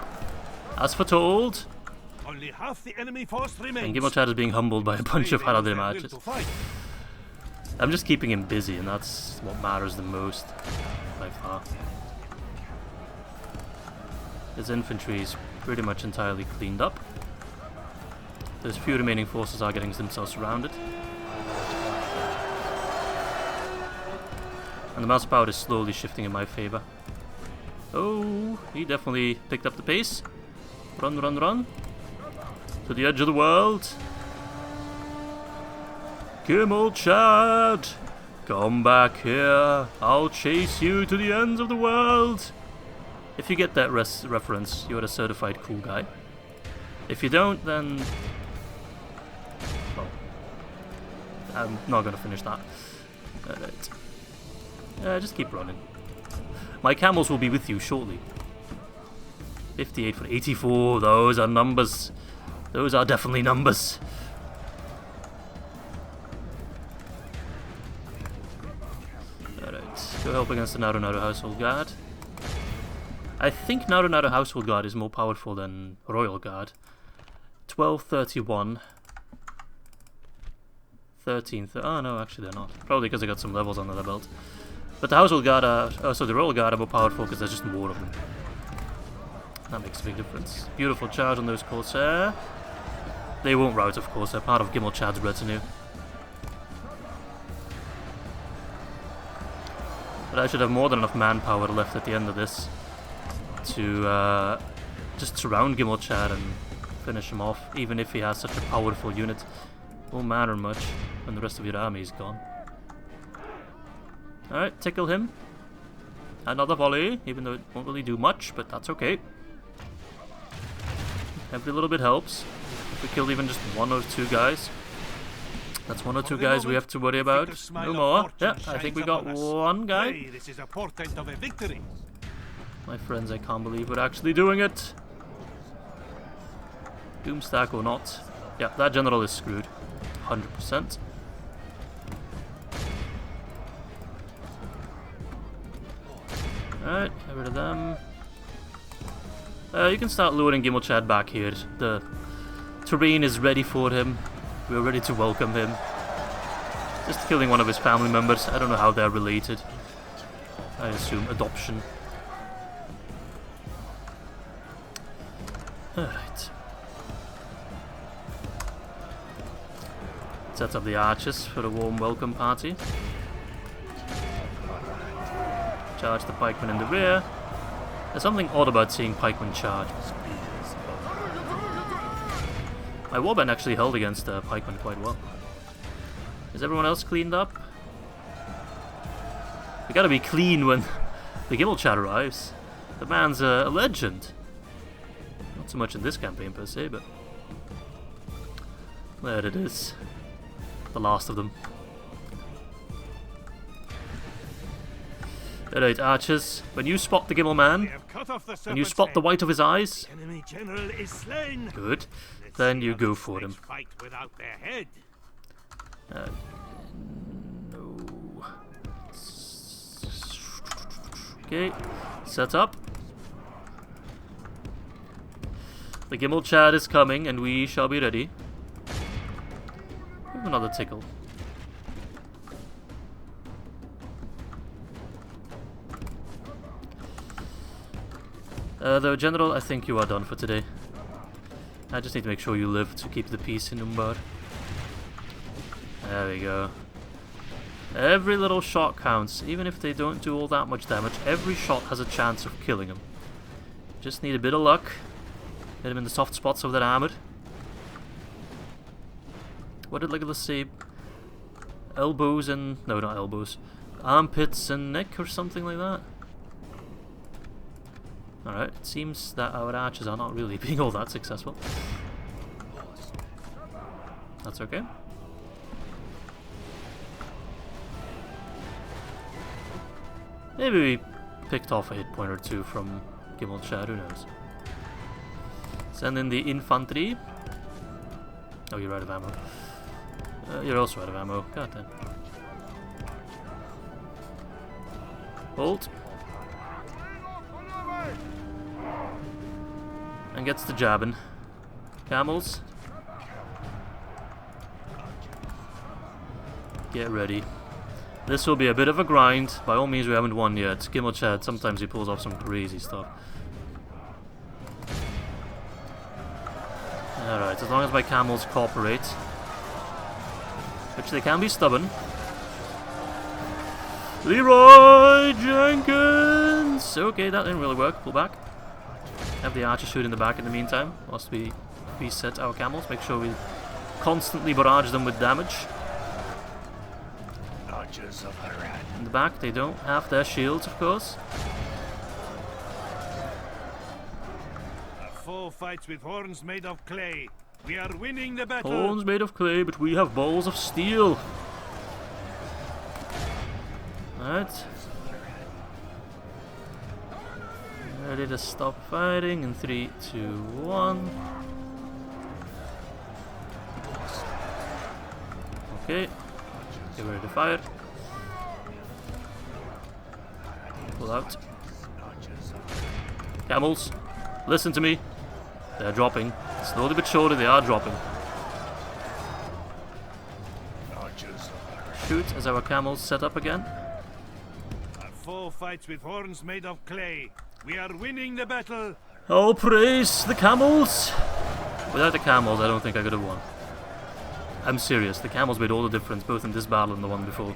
As foretold. Only half the enemy force remains. And Gimilkhad is being humbled by a bunch of Harad archers. I'm just keeping him busy, and that's what matters the most, by far. His infantry is pretty much entirely cleaned up. Those few remaining forces are getting themselves surrounded. And the mouse power is slowly shifting in my favor. Oh, he definitely picked up the pace. Run, run, run. To the edge of the world. Gimilkhad, come back here. I'll chase you to the ends of the world. If you get that reference, you're a certified cool guy. If you don't, then... well, I'm not going to finish that. Alright. Just keep running. My camels will be with you shortly. 58 for 84. Those are numbers. Those are definitely numbers. Alright. Go help against the Ardûmir household guard. I think Ardûmir household guard is more powerful than royal guard. 1231. 13. Oh no, actually they're not. Probably because they got some levels under their belt. But the household guard are... so the royal guard are more powerful because there's just more of them. That makes a big difference. Beautiful charge on those Corsair. They won't rout, of course. They're part of Gimilkhad's retinue. But I should have more than enough manpower left at the end of this to just surround Gimilkhad and finish him off, even if he has such a powerful unit. Won't matter much when the rest of your army is gone. Alright, tickle him. Another volley, even though it won't really do much, but that's okay. Every little bit helps. If we kill even just one or two guys, that's one or two guys we have to worry about. No more. Yeah, I think we got one guy. This is a portent of a victory. My friends, I can't believe we're actually doing it. Doomstack or not. Yeah, that general is screwed. 100%. Alright, get rid of them. You can start luring Gimilkhad back here. The terrain is ready for him. We're ready to welcome him. Just killing one of his family members. I don't know how they're related. I assume adoption. Alright. Set up the archers for a warm welcome party. Charge the pikemen in the rear. There's something odd about seeing pikemen charge. My warband actually held against pikemen quite well. Is everyone else cleaned up? We gotta be clean when the Gimilkhad arrives. The man's a legend. Not so much in this campaign per se, but there it is. The last of them. Alright, archers. When you spot the Gimel man, when you spot the white of his eyes, Enemy general is slain. good, then you go for him. Fight without their head. No. Okay, set up. The Gimilkhad is coming, and we shall be ready. We have another tickle. Though, General, I think you are done for today. I just need to make sure you live to keep the peace in Umbar. There we go. Every little shot counts, even if they don't do all that much damage. Every shot has a chance of killing them. Just need a bit of luck. Hit him in the soft spots of that armor. What did Legolas say? Elbows and... no, not elbows. Armpits and neck or something like that? Alright, it seems that our archers are not really being all that successful. That's okay. Maybe we picked off a hit point or two from Gimilkhad, who knows. Send in the infantry. Oh, you're out of ammo. You're also out of ammo. God damn. Hold. And gets the jabbing. Camels. Get ready. This will be a bit of a grind. By all means, we haven't won yet. Gimilkhad, sometimes he pulls off some crazy stuff. Alright, as long as my camels cooperate. Which they can be stubborn. Leroy Jenkins! Okay, that didn't really work. Pull back. Have the archer shoot in the back in the meantime, whilst we reset our camels. Make sure we constantly barrage them with damage. Archers of Harad. In the back, they don't have their shields, of course. A foe fights with horns made of clay. We are winning the battle. Horns made of clay, but we have balls of steel. Alright. Ready to stop fighting in 3, 2, 1. Okay. Get ready to fire. Pull out. Camels, listen to me. They're dropping. Slowly but surely they are dropping. Shoot as our camels set up again. A foe fights with horns made of clay. We are winning the battle. Oh, praise the camels! Without the camels, I don't think I could have won. I'm serious, the camels made all the difference, both in this battle and the one before.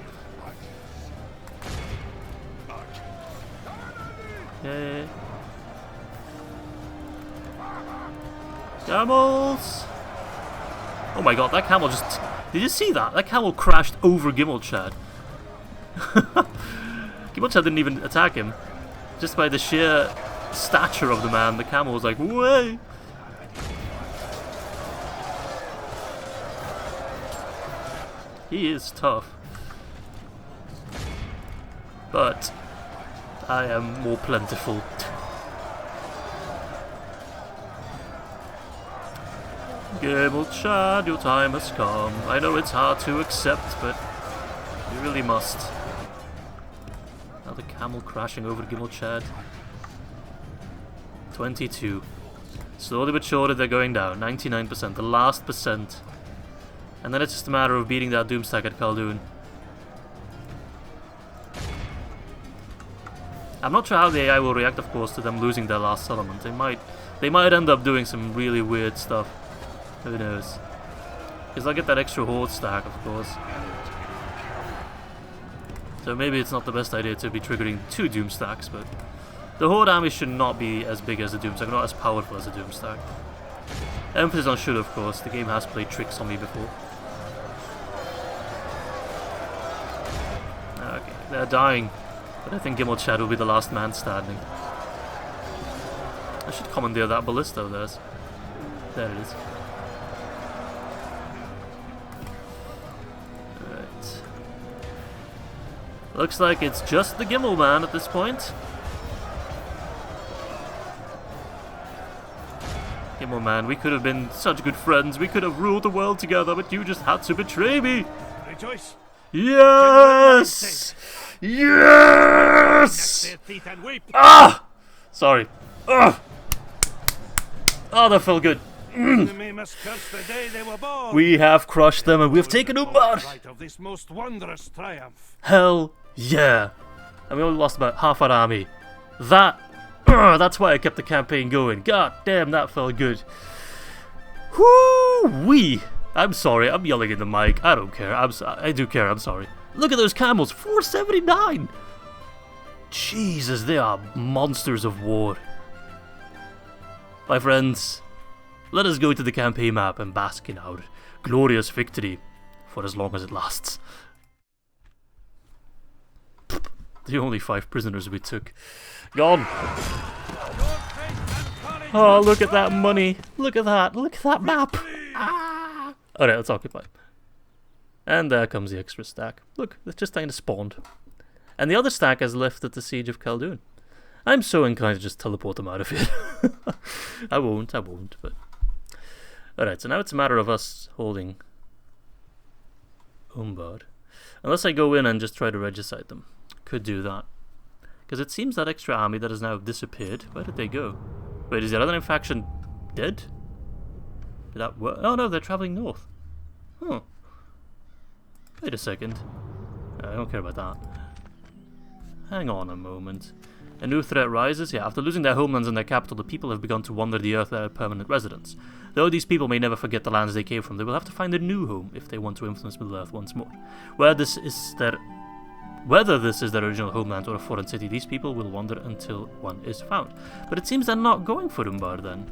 Yay. Camels! Oh my god, that camel just... Did you see that? That camel crashed over Gimilkhad. Gimilkhad didn't even attack him. Just by the sheer stature of the man, the camel was like, way! He is tough. But I am more plentiful. Gimilkhad, your time has come. I know it's hard to accept, but you really must. Another camel crashing over Gimilkhad. 22. Slowly but surely they're going down. 99%, the last percent. And then it's just a matter of beating that Doomstack at Khaldun. I'm not sure how the AI will react, of course, to them losing their last settlement. They might end up doing some really weird stuff. Who knows? Because they'll get that extra horde stack, of course. So maybe it's not the best idea to be triggering 2 Doom stacks, but The Horde army should not be as big as the Doomstack, not as powerful as the Doomstack. Emphasis on should, of course. The game has played tricks on me before. Okay, they're dying. But I think Gimilkhad will be the last man standing. I should commandeer that ballista of theirs. There it is. Right. Looks like it's just the Gimel man at this point. Gimel man, we could have been such good friends. We could have ruled the world together, but you just had to betray me. Rejoice. Yes! Yes! Ah! Sorry. Ugh. Oh, that felt good. Enemy must curse the day they were born. We have crushed them and we've taken Umbar. Of this most wondrous triumph. Hell yeah. And we only lost about half our army. That's why I kept the campaign going. God damn, that felt good. Whoo-wee. I'm sorry, I'm yelling in the mic. I don't care. I do care, I'm sorry. Look at those camels, 479. Jesus, they are monsters of war. My friends, let us go to the campaign map and bask in our glorious victory for as long as it lasts. The only 5 prisoners we took. Gone. Oh, look at that money. Look at that. Look at that map. Ah. Alright, let's occupy. And there comes the extra stack. Look, it's just kind of spawned. And the other stack has left at the siege of Khaldun. I'm so inclined to just teleport them out of here. I won't, but... Alright, so now it's a matter of us holding Umbar. Unless I go in and just try to regicide them. Could do that. Because it seems that extra army that has now disappeared. Where did they go? Wait, is the Adunaim faction dead? Did that work? Oh no, they're traveling north. Huh. Wait a second. I don't care about that. Hang on a moment. A new threat rises. Yeah, after losing their homelands and their capital, the people have begun to wander the earth as permanent residents. Though these people may never forget the lands they came from, they will have to find a new home if they want to influence Middle-earth once more. Whether this is their original homeland or a foreign city, these people will wander until one is found. But it seems they're not going for Umbar then.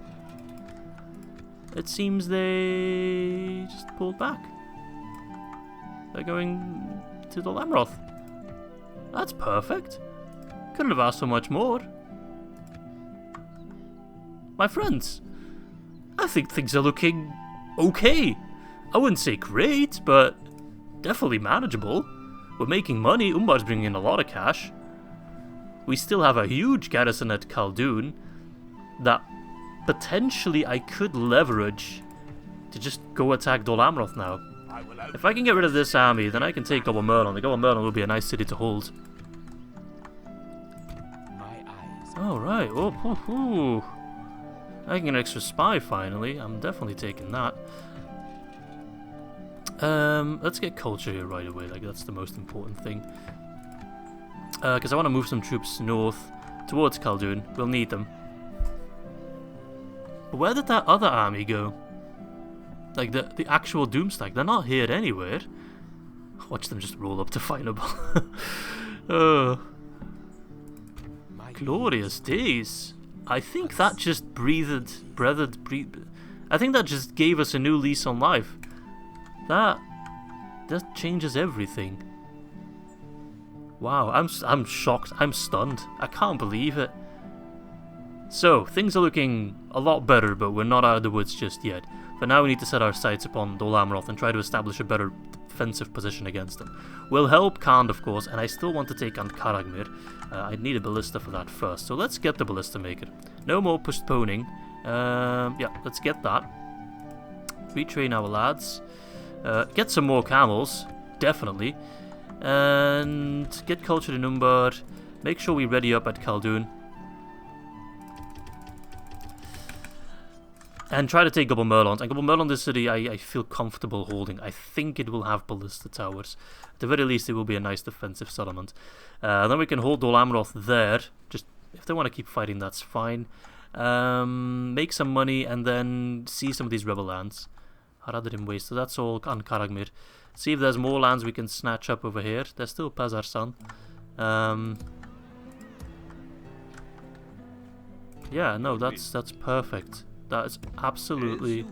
It seems they just pulled back. They're going to Dol Amroth. That's perfect. Couldn't have asked for much more. My friends, I think things are looking okay. I wouldn't say great, but definitely manageable. We're making money. Umbar's bringing in a lot of cash. We still have a huge garrison at Khaldun that potentially I could leverage to just go attack Dol Amroth now. If I can get rid of this army, then I can take Gobble Merlin. The Gobble Merlin will be a nice city to hold. Alright, oh, I can get an extra spy finally. I'm definitely taking that. Let's get culture here right away, like that's the most important thing. Because I want to move some troops north towards Khaldun. We'll need them. But where did that other army go? Like the actual Doomstack, they're not here anywhere. Watch them just roll up to Faen'Obel. Oh. Glorious days. I think that just I think that just gave us a new lease on life. That changes everything. Wow, I'm shocked. I'm stunned. I can't believe it. So, things are looking a lot better, but we're not out of the woods just yet. For now, we need to set our sights upon Dol Amroth and try to establish a better defensive position against them. We'll help Khand, of course, and I still want to take on Ardûmir. I'd need a ballista for that first, so let's get the ballista maker. No more postponing. Yeah, let's get that. Retrain our lads. Get some more camels, definitely. And get cultured in Umbar. Make sure we ready up at Khaldun. And try to take Gobble Merlons. And Gobble Merlon, this city, I feel comfortable holding. I think it will have ballista towers. At the very least, it will be a nice defensive settlement. Then we can hold Dol Amroth there. Just if they want to keep fighting, that's fine. Make some money and then see some of these rebel lands. Harad in waste, so that's all on Ardûmir. See if there's more lands we can snatch up over here. There's still Pazarsan. Yeah, no, that's perfect. That is absolutely...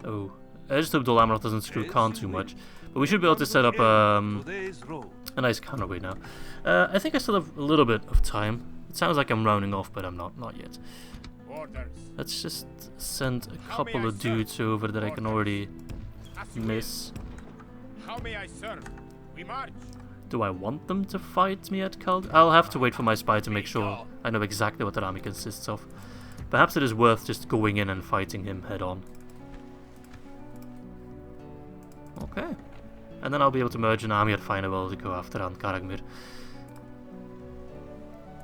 Oh, I just hope Dol Amroth doesn't screw Khan too much. But we should be able to set up a nice counterweight now. I think I still have a little bit of time. It sounds like I'm rounding off, but I'm not yet. Let's just send a couple of dudes over that I can already miss. How may I serve? We march. Do I want them to fight me at Khald? I'll have to wait for my spy to make sure I know exactly what that army consists of. Perhaps it is worth just going in and fighting him head on. Okay. And then I'll be able to merge an army at Faen'Obel to go after Ar-Gimilkhad.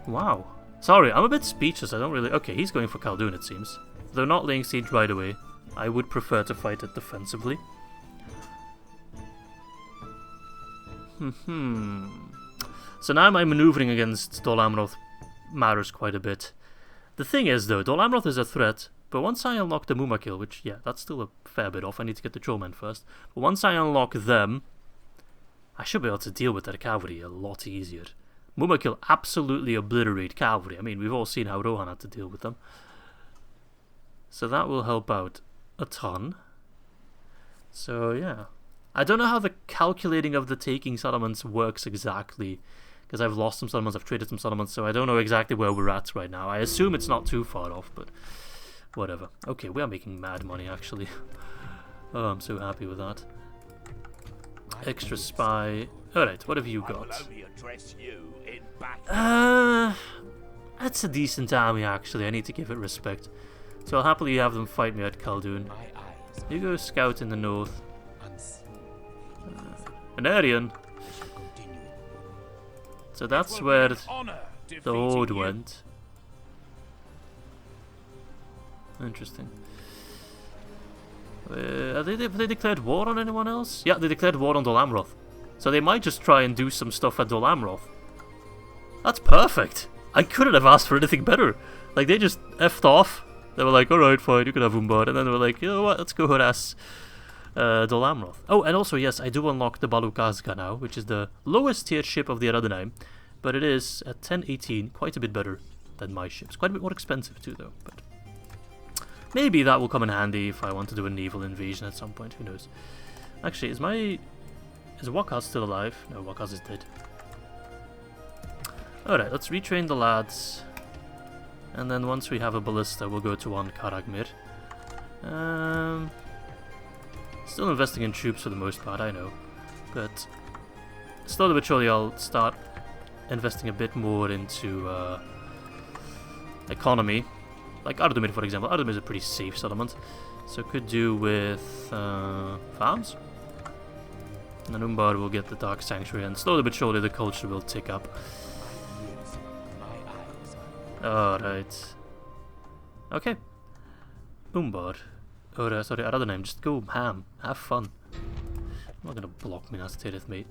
Wow. Sorry, I'm a bit speechless. I don't really... Okay, he's going for Khaldun, it seems. Though not laying siege right away. I would prefer to fight it defensively. So now my maneuvering against Dol Amroth matters quite a bit. The thing is, though, Dol Amroth is a threat, but once I unlock the Mumakil, which, yeah, that's still a fair bit off, I need to get the Trollmen first, but once I unlock them, I should be able to deal with their cavalry a lot easier. Mumakil absolutely obliterate cavalry. I mean, we've all seen how Rohan had to deal with them. So that will help out a ton. So, yeah. I don't know how the calculating of the taking settlements works exactly, because I've lost some settlements, I've traded some settlements, so I don't know exactly where we're at right now. I assume it's not too far off, but whatever. Okay, we are making mad money, actually. Oh, I'm so happy with that. Extra spy. Alright, what have you got? That's a decent army, actually. I need to give it respect. So I'll happily have them fight me at Khaldun. You go scout in the north. An Aryan. So that's where the Horde went. Interesting. Have they declared war on anyone else? Yeah, they declared war on Dol Amroth. So they might just try and do some stuff at Dol Amroth. That's perfect! I couldn't have asked for anything better. Like, they just effed off. They were like, alright, fine, you can have Umbar. And then they were like, you know what, let's go harass Dol Amroth. Oh, and also, yes, I do unlock the Balukazga now, which is the lowest tier ship of the Ar-Adunaim. But it is, at 1018, quite a bit better than my ships. Quite a bit more expensive too, though. But maybe that will come in handy if I want to do a naval invasion at some point, who knows. Actually, is Wakaz still alive? No, Wakaz is dead. Alright, let's retrain the lads. And then once we have a ballista, we'll go to Ar-Gimilkhad. Still investing in troops for the most part, I know. But slowly but surely I'll start investing a bit more into economy. Like Ardûmir, for example. Ardûmir is a pretty safe settlement. So could do with farms. And then Umbar will get the Dark Sanctuary, and slowly but surely the culture will tick up. Alright. Okay. Umbar. Or, sorry, Ar-Adunaim, just go ham. Have fun. I'm not gonna block Minas Tirith, mate.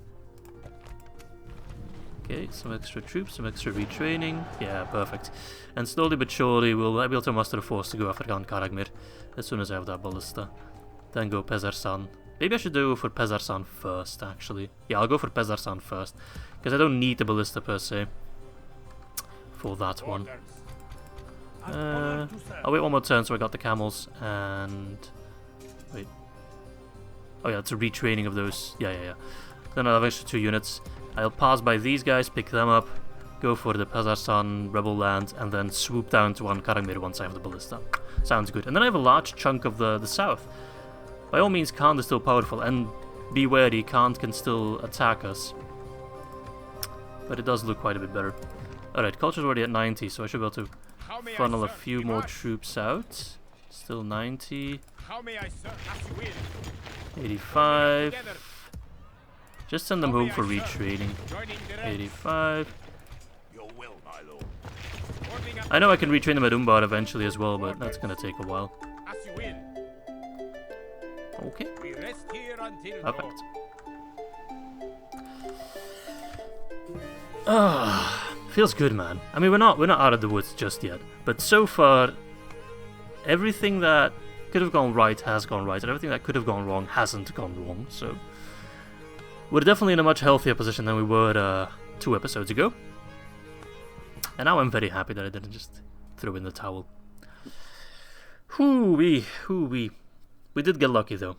Okay, some extra troops, some extra retraining. Yeah, perfect. And slowly but surely we'll be able to muster a force to go after Ar-Gimilkhad as soon as I have that ballista. Then go Pezarsan. Maybe I should go for Pezarsan first, actually. Yeah, I'll go for Pezarsan first, because I don't need the ballista per se for that one. I'll wait one more turn so I got the camels, and... Wait. Oh yeah, it's a retraining of those. Yeah. Then I'll have extra 2 units. I'll pass by these guys, pick them up, go for the Pezarsan rebel land, and then swoop down to Ar-Gimilkhad once I have the ballista. Sounds good. And then I have a large chunk of the south. By all means, Khand is still powerful, and be wary, Khand can still attack us. But it does look quite a bit better. Alright, culture's already at 90, so I should be able to funnel a few more troops out. Still 90. 85. Just send them home for retraining. 85. I know I can retrain them at Umbar eventually as well, but that's gonna take a while. Okay. Perfect. Feels good, man. I mean, we're not out of the woods just yet, but so far, everything that could have gone right has gone right, and everything that could have gone wrong hasn't gone wrong. So we're definitely in a much healthier position than we were 2 episodes ago. And now I'm very happy that I didn't just throw in the towel. Hoo-wee, hoo-wee. We did get lucky though.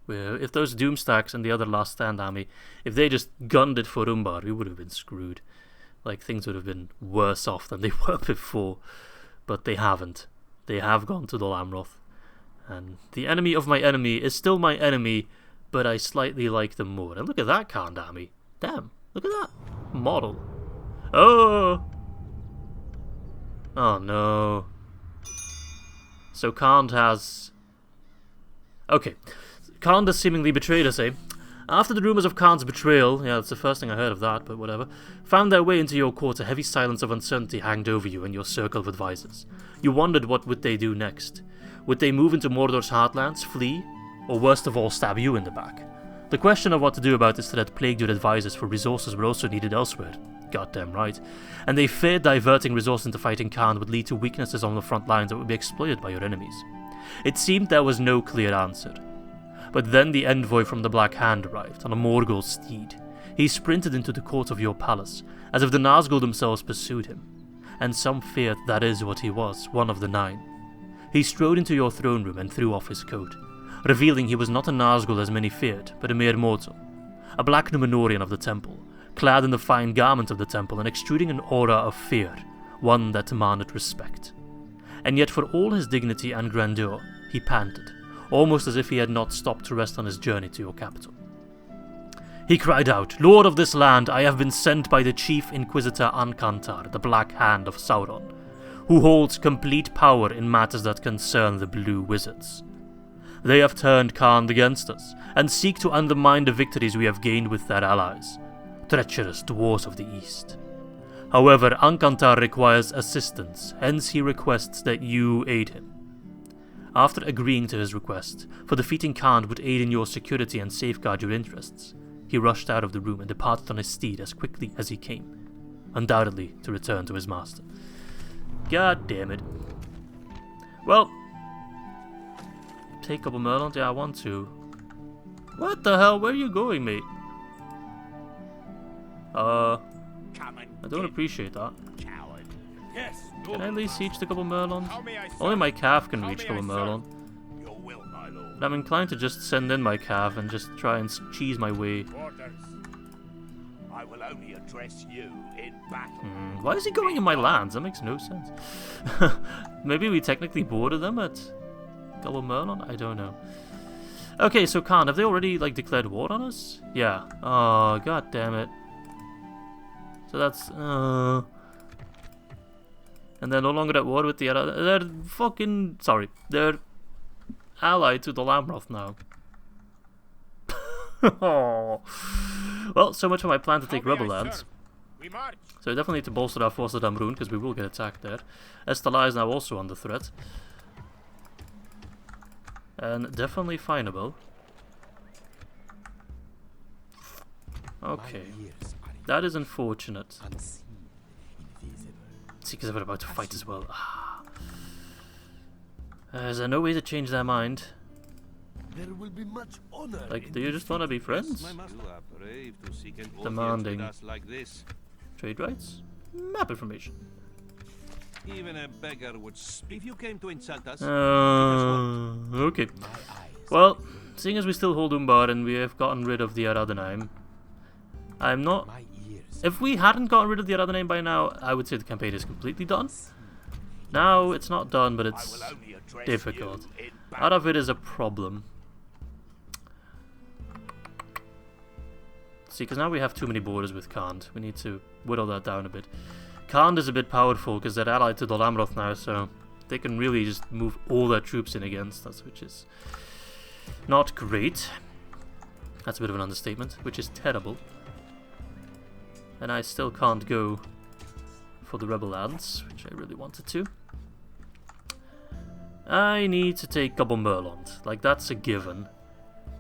If those Doomstacks and the other Last Stand army, if they just gunned it for Umbar, we would have been screwed. Like, things would have been worse off than they were before. But they haven't. They have gone to Dol Amroth. And the enemy of my enemy is still my enemy, but I slightly like them more. And look at that Khand army. Damn, look at that model. Oh! Oh no. So Khand has... Okay. Khand has seemingly betrayed us, eh? After the rumours of Khan's betrayal, yeah, that's the first thing I heard of that, but whatever, found their way into your court, a heavy silence of uncertainty hanged over you and your circle of advisors. You wondered what would they do next. Would they move into Mordor's heartlands, flee, or worst of all, stab you in the back? The question of what to do about this threat plagued your advisors, for resources were also needed elsewhere. Goddamn right. And they feared diverting resources into fighting Khan would lead to weaknesses on the front lines that would be exploited by your enemies. It seemed there was no clear answer. But then the envoy from the Black Hand arrived, on a Morgul steed. He sprinted into the court of your palace, as if the Nazgul themselves pursued him. And some feared that is what he was, one of the 9. He strode into your throne room and threw off his coat, revealing he was not a Nazgul as many feared, but a mere mortal. A black Númenórean of the temple, clad in the fine garment of the temple and extruding an aura of fear, one that demanded respect. And yet for all his dignity and grandeur, he panted, almost as if he had not stopped to rest on his journey to your capital. He cried out, "Lord of this land, I have been sent by the Chief Inquisitor Ankantar, the Black Hand of Sauron, who holds complete power in matters that concern the Blue Wizards. They have turned Khand against us, and seek to undermine the victories we have gained with their allies, treacherous dwarves of the East. However, Ankantar requires assistance, hence he requests that you aid him. After agreeing to his request, for defeating Khand would aid in your security and safeguard your interests, he rushed out of the room and departed on his steed as quickly as he came, undoubtedly to return to his master." God damn it. Well, take up a Merlon? Yeah, I want to. What the hell? Where are you going, mate? I don't appreciate that. Yes, Can I at least siege the couple Merlons? Only my calf can reach couple Merlon. your will, my lord. But I'm inclined to just send in my calf and just try and cheese my way. Orders. I will only address you in battle. Why is he going in my lands? That makes no sense. Maybe we technically border them at Gullah Merlon? I don't know. Okay, so Khan, have they already like declared war on us? Yeah. Oh, god damn it. So that's and they're no longer at war with the other. They're fucking sorry. They're allied to Dol Amroth now. Oh. Well, so much for my plan to take rebel lands. We march. So we definitely need to bolster our forces at Amrûn, because we will get attacked there. Estala is now also under threat. And definitely Faen'Obel. Okay. That is unfortunate. Seekers are about to fight as well. Is there no way to change their mind? There will be much honor. Like, do you just want to be friends? You are brave to seek an audience Demanding. with us like this. Trade rights? Map information. Even a beggar would if you came to insult us. Okay. Well, seeing as we still hold Umbar and we have gotten rid of the Ar-Adunaim, I'm not... If we hadn't gotten rid of the Adunaim by now, I would say the campaign is completely done. Now, it's not done, but it's difficult. Out of it is a problem. See, because now we have too many borders with Khand. We need to whittle that down a bit. Khand is a bit powerful because they're allied to Dol Amroth now, so they can really just move all their troops in against us, which is not great. That's a bit of an understatement, which is terrible. And I still can't go for the rebel lands, which I really wanted to. I need to take Gobble Merlond. Like, that's a given.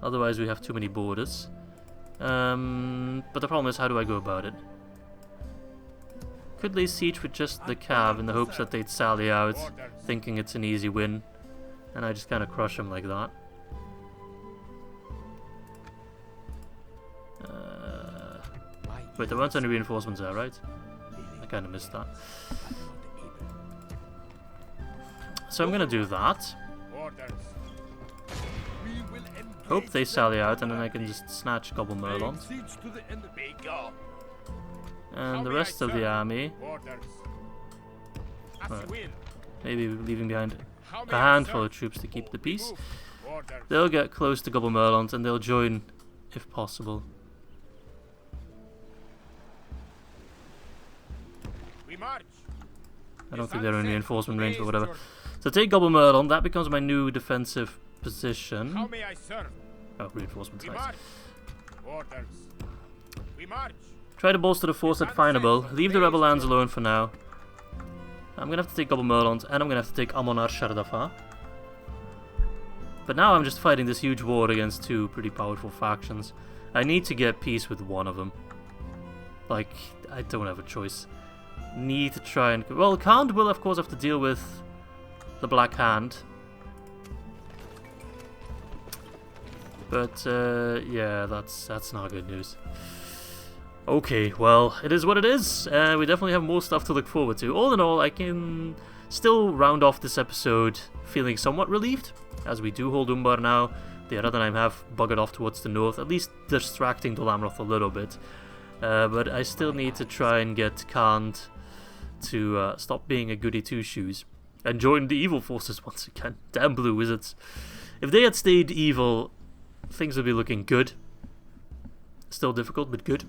Otherwise we have too many borders. But the problem is, how do I go about it? Could lay siege with just the cav in the hopes that they'd sally out, thinking it's an easy win. And I just kind of crush them like that. Wait, there weren't any reinforcements there, right? I kind of missed that. So I'm gonna do that. Orders. We will engage Hope they them sally out, and then now. I can just snatch Gobble Merlons. Siege to the enemy. Go. And the rest of the army, Orders. As Right. you will. maybe leaving behind How a may I handful serve? of troops to keep the peace. Orders. They'll get close to Gobble Merlons and they'll join if possible. We march. I don't think they're in reinforcement range or whatever. So take Gobble Merlon, that becomes my new defensive position. How may I serve? Oh, reinforcement We size. march. Orders. We march. Try to bolster the force at Faen'Obel. Leave the rebel lands alone for now. I'm gonna have to take Gobble Merlons and I'm gonna have to take Amon Eithel. But now I'm just fighting this huge war against two pretty powerful factions. I need to get peace with one of them. Like, I don't have a choice. Need to try and... Well, Khand will of course have to deal with the Black Hand. But, yeah, that's not good news. Okay, well, it is what it is. We definitely have more stuff to look forward to. All in all, I can still round off this episode feeling somewhat relieved, as we do hold Umbar now. The Adunaim have buggered off towards the north, at least distracting Dol Amroth a little bit. But I still need to try and get Khand to stop being a goody two-shoes and join the evil forces once again. Damn blue wizards. If they had stayed evil, things would be looking good. Still difficult, but good.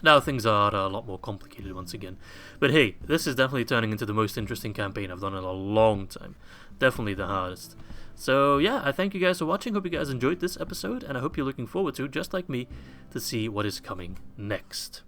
Now things are a lot more complicated once again. But hey, this is definitely turning into the most interesting campaign I've done in a long time. Definitely the hardest. So yeah, I thank you guys for watching. Hope you guys enjoyed this episode, and I hope you're looking forward to, just like me, to see what is coming next.